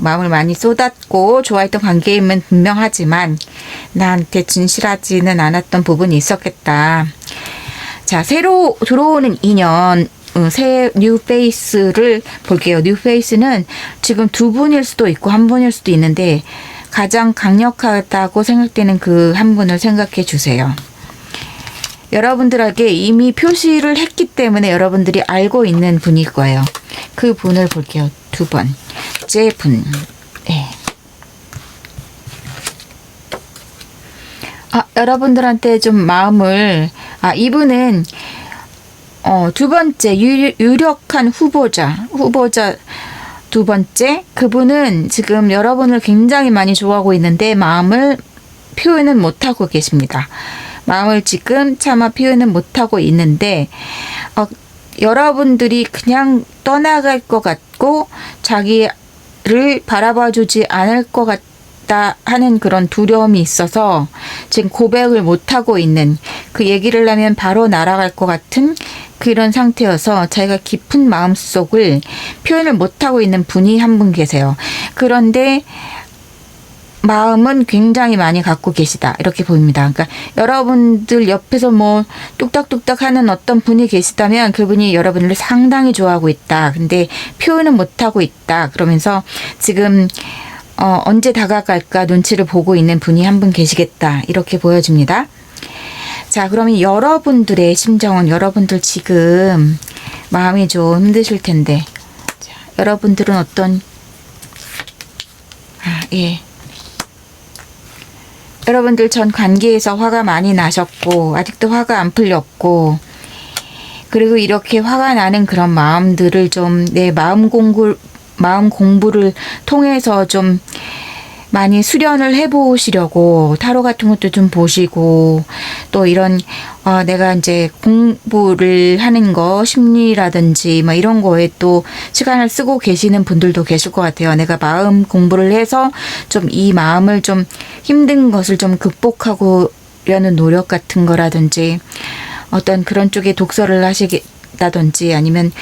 마음을 많이 쏟았고 좋아했던 관계임은 분명하지만 나한테 진실하지는 않았던 부분이 있었겠다. 자, 새로 들어오는 인연 새 뉴페이스를 볼게요. 뉴페이스는 지금 두 분일 수도 있고 한 분일 수도 있는데 가장 강력하다고 생각되는 그 한 분을 생각해 주세요. 여러분들에게 이미 표시를 했기 때문에 여러분들이 알고 있는 분일 거예요. 그 분을 볼게요. 두 번째 분. 네. 여러분들한테 좀 마음을 이분은 두 번째 유력한 후보자 두 번째 그분은 지금 여러분을 굉장히 많이 좋아하고 있는데 마음을 표현은 못하고 계십니다. 마음을 지금 차마 표현은 못하고 있는데 여러분들이 그냥 떠나갈 것 같고 자기를 바라봐주지 않을 것 같다 하는 그런 두려움이 있어서 지금 고백을 못하고 있는 그 얘기를 하면 바로 날아갈 것 같은 그런 상태여서 자기가 깊은 마음속을 표현을 못하고 있는 분이 한 분 계세요. 그런데 마음은 굉장히 많이 갖고 계시다 이렇게 보입니다. 그러니까 여러분들 옆에서 뭐 뚝딱뚝딱 하는 어떤 분이 계시다면 그분이 여러분을 상당히 좋아하고 있다. 근데 표현은 못하고 있다. 그러면서 지금 언제 다가갈까 눈치를 보고 있는 분이 한 분 계시겠다 이렇게 보여집니다. 자, 그러면 여러분들의 심정은 여러분들 지금 마음이 좀 힘드실 텐데 자, 여러분들은 어떤 여러분들 전 관계에서 화가 많이 나셨고 아직도 화가 안 풀렸고 그리고 이렇게 화가 나는 그런 마음들을 좀 내 마음 공부를 통해서 좀 많이 수련을 해보시려고 타로 같은 것도 좀 보시고 또 이런 내가 이제 공부를 하는 거 심리라든지 뭐 이런 거에 또 시간을 쓰고 계시는 분들도 계실 것 같아요. 내가 마음 공부를 해서 좀 이 마음을 좀 힘든 것을 좀 극복하려는 노력 같은 거라든지 어떤 그런 쪽에 독서를 하시다든지 아니면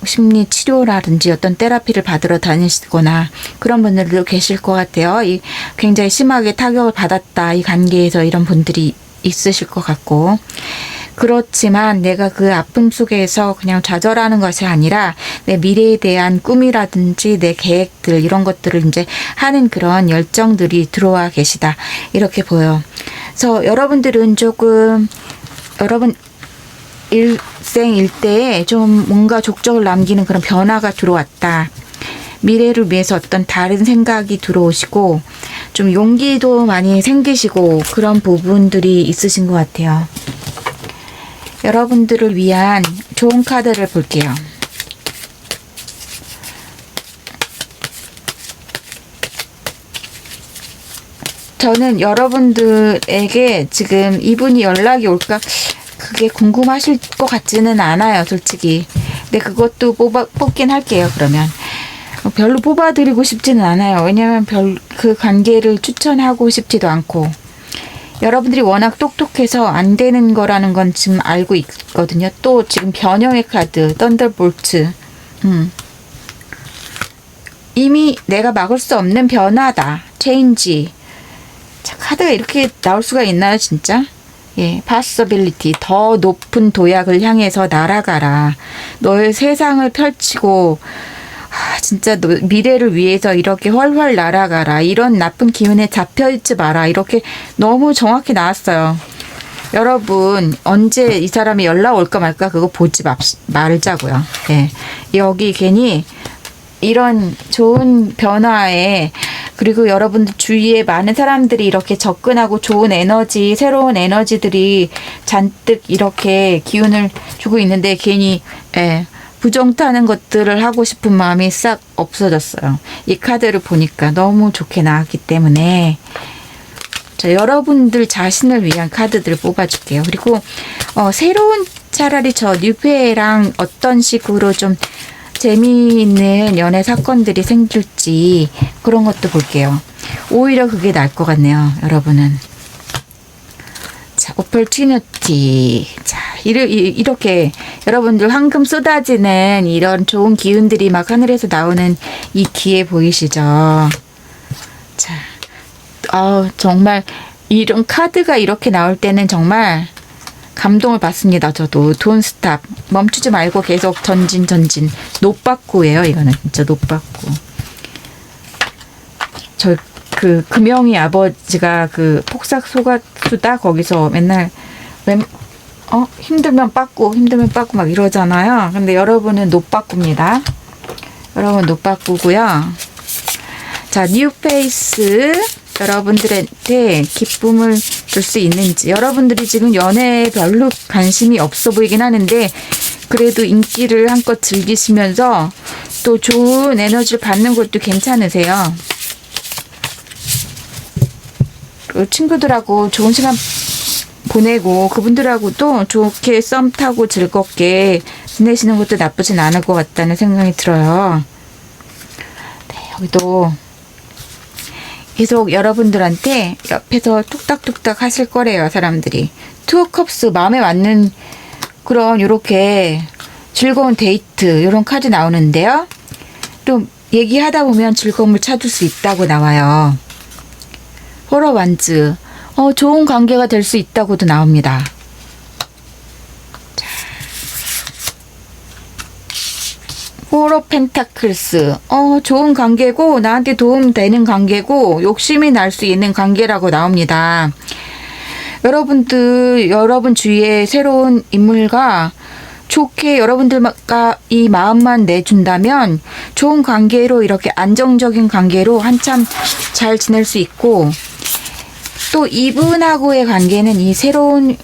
심리 치료라든지 어떤 테라피를 받으러 다니시거나 그런 분들도 계실 것 같아요. 굉장히 심하게 타격을 받았다. 이 관계에서 이런 분들이 있으실 것 같고 그렇지만 내가 그 아픔 속에서 그냥 좌절하는 것이 아니라 내 미래에 대한 꿈이라든지 내 계획들 이런 것들을 이제 하는 그런 열정들이 들어와 계시다. 이렇게 보여요. 그래서 여러분들은 조금 여러분 일생일대에 좀 뭔가 족적을 남기는 그런 변화가 들어왔다. 미래를 위해서 어떤 다른 생각이 들어오시고 좀 용기도 많이 생기시고 그런 부분들이 있으신 것 같아요. 여러분들을 위한 좋은 카드를 볼게요. 저는 여러분들에게 지금 이분이 연락이 올까 그게 궁금하실 것 같지는 않아요, 솔직히. 근데 그것도 뽑긴 할게요, 그러면. 별로 뽑아드리고 싶지는 않아요. 왜냐면 그 관계를 추천하고 싶지도 않고. 여러분들이 워낙 똑똑해서 안 되는 거라는 건 지금 알고 있거든요. 또 지금 변형의 카드, 썬더볼트. 이미 내가 막을 수 없는 변화다. 체인지. 자, 카드가 이렇게 나올 수가 있나요, 진짜? 예, possibility. 더 높은 도약을 향해서 날아가라. 너의 세상을 펼치고, 진짜 미래를 위해서 이렇게 훨훨 날아가라. 이런 나쁜 기운에 잡혀있지 마라. 이렇게 너무 정확히 나왔어요. 여러분, 언제 이 사람이 연락 올까 말까 그거 보지 말자고요. 예, 여기 괜히 이런 좋은 변화에, 그리고 여러분들 주위에 많은 사람들이 이렇게 접근하고 좋은 에너지, 새로운 에너지들이 잔뜩 이렇게 기운을 주고 있는데 괜히 부정타는 것들을 하고 싶은 마음이 싹 없어졌어요. 이 카드를 보니까 너무 좋게 나왔기 때문에 자, 여러분들 자신을 위한 카드들을 뽑아줄게요. 그리고 새로운, 차라리 저 뉴페랑 어떤 식으로 좀 재미있는 연애 사건들이 생길지 그런 것도 볼게요. 오히려 그게 나을 것 같네요, 여러분은. 자, opportunity. 자, 이렇게 여러분들 황금 쏟아지는 이런 좋은 기운들이 막 하늘에서 나오는 이 기회 보이시죠? 자, 정말 이런 카드가 이렇게 나올 때는 정말 감동을 받습니다. 저도 Don't stop. 멈추지 말고 계속 전진. 노빠꾸예요. 이거는 진짜 노빠꾸. 저 그 금영이 아버지가 그 폭삭 속았수다 거기서 맨날 힘들면 빠꾸 막 이러잖아요. 근데 여러분은 노빠꾸입니다. 여러분 노빠꾸고요. 자, 뉴페이스. 여러분들한테 기쁨을 줄 수 있는지. 여러분들이 지금 연애에 별로 관심이 없어 보이긴 하는데 그래도 인기를 한껏 즐기시면서 또 좋은 에너지를 받는 것도 괜찮으세요. 친구들하고 좋은 시간 보내고 그분들하고도 좋게 썸 타고 즐겁게 지내시는 것도 나쁘진 않을 것 같다는 생각이 들어요. 네, 여기도 계속 여러분들한테 옆에서 뚝딱뚝딱 하실 거래요, 사람들이. 투 컵스, 마음에 맞는 그런 요렇게 즐거운 데이트, 요런 카드 나오는데요. 또 얘기하다 보면 즐거움을 찾을 수 있다고 나와요. 호러 완즈, 좋은 관계가 될 수 있다고도 나옵니다. 포로 펜타클스. 좋은 관계고 나한테 도움되는 관계고 욕심이 날 수 있는 관계라고 나옵니다. 여러분 주위에 새로운 인물과 좋게 여러분들과 이 마음만 내준다면 좋은 관계로, 이렇게 안정적인 관계로 한참 잘 지낼 수 있고, 또 이분하고의 관계는, 이 새로운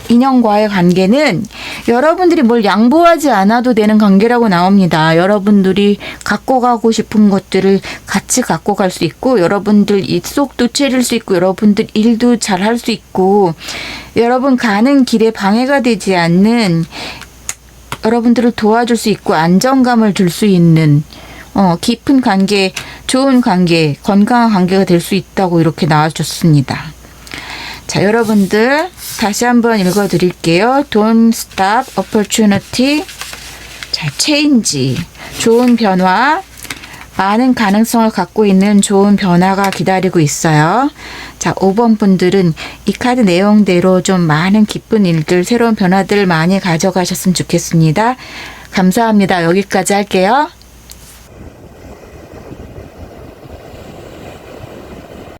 인연과의 관계는 여러분들이 뭘 양보하지 않아도 되는 관계라고 나옵니다. 여러분들이 갖고 가고 싶은 것들을 같이 갖고 갈 수 있고, 여러분들 입속도 채릴 수 있고, 여러분들 일도 잘 할 수 있고, 여러분 가는 길에 방해가 되지 않는, 여러분들을 도와줄 수 있고 안정감을 줄 수 있는 깊은 관계, 좋은 관계, 건강한 관계가 될 수 있다고 이렇게 나와줬습니다. 자, 여러분들 다시 한번 읽어드릴게요. Don't stop, opportunity. 자, change. 좋은 변화. 많은 가능성을 갖고 있는 좋은 변화가 기다리고 있어요. 자, 5번 분들은 이 카드 내용대로 좀 많은 기쁜 일들, 새로운 변화들 많이 가져가셨으면 좋겠습니다. 감사합니다. 여기까지 할게요.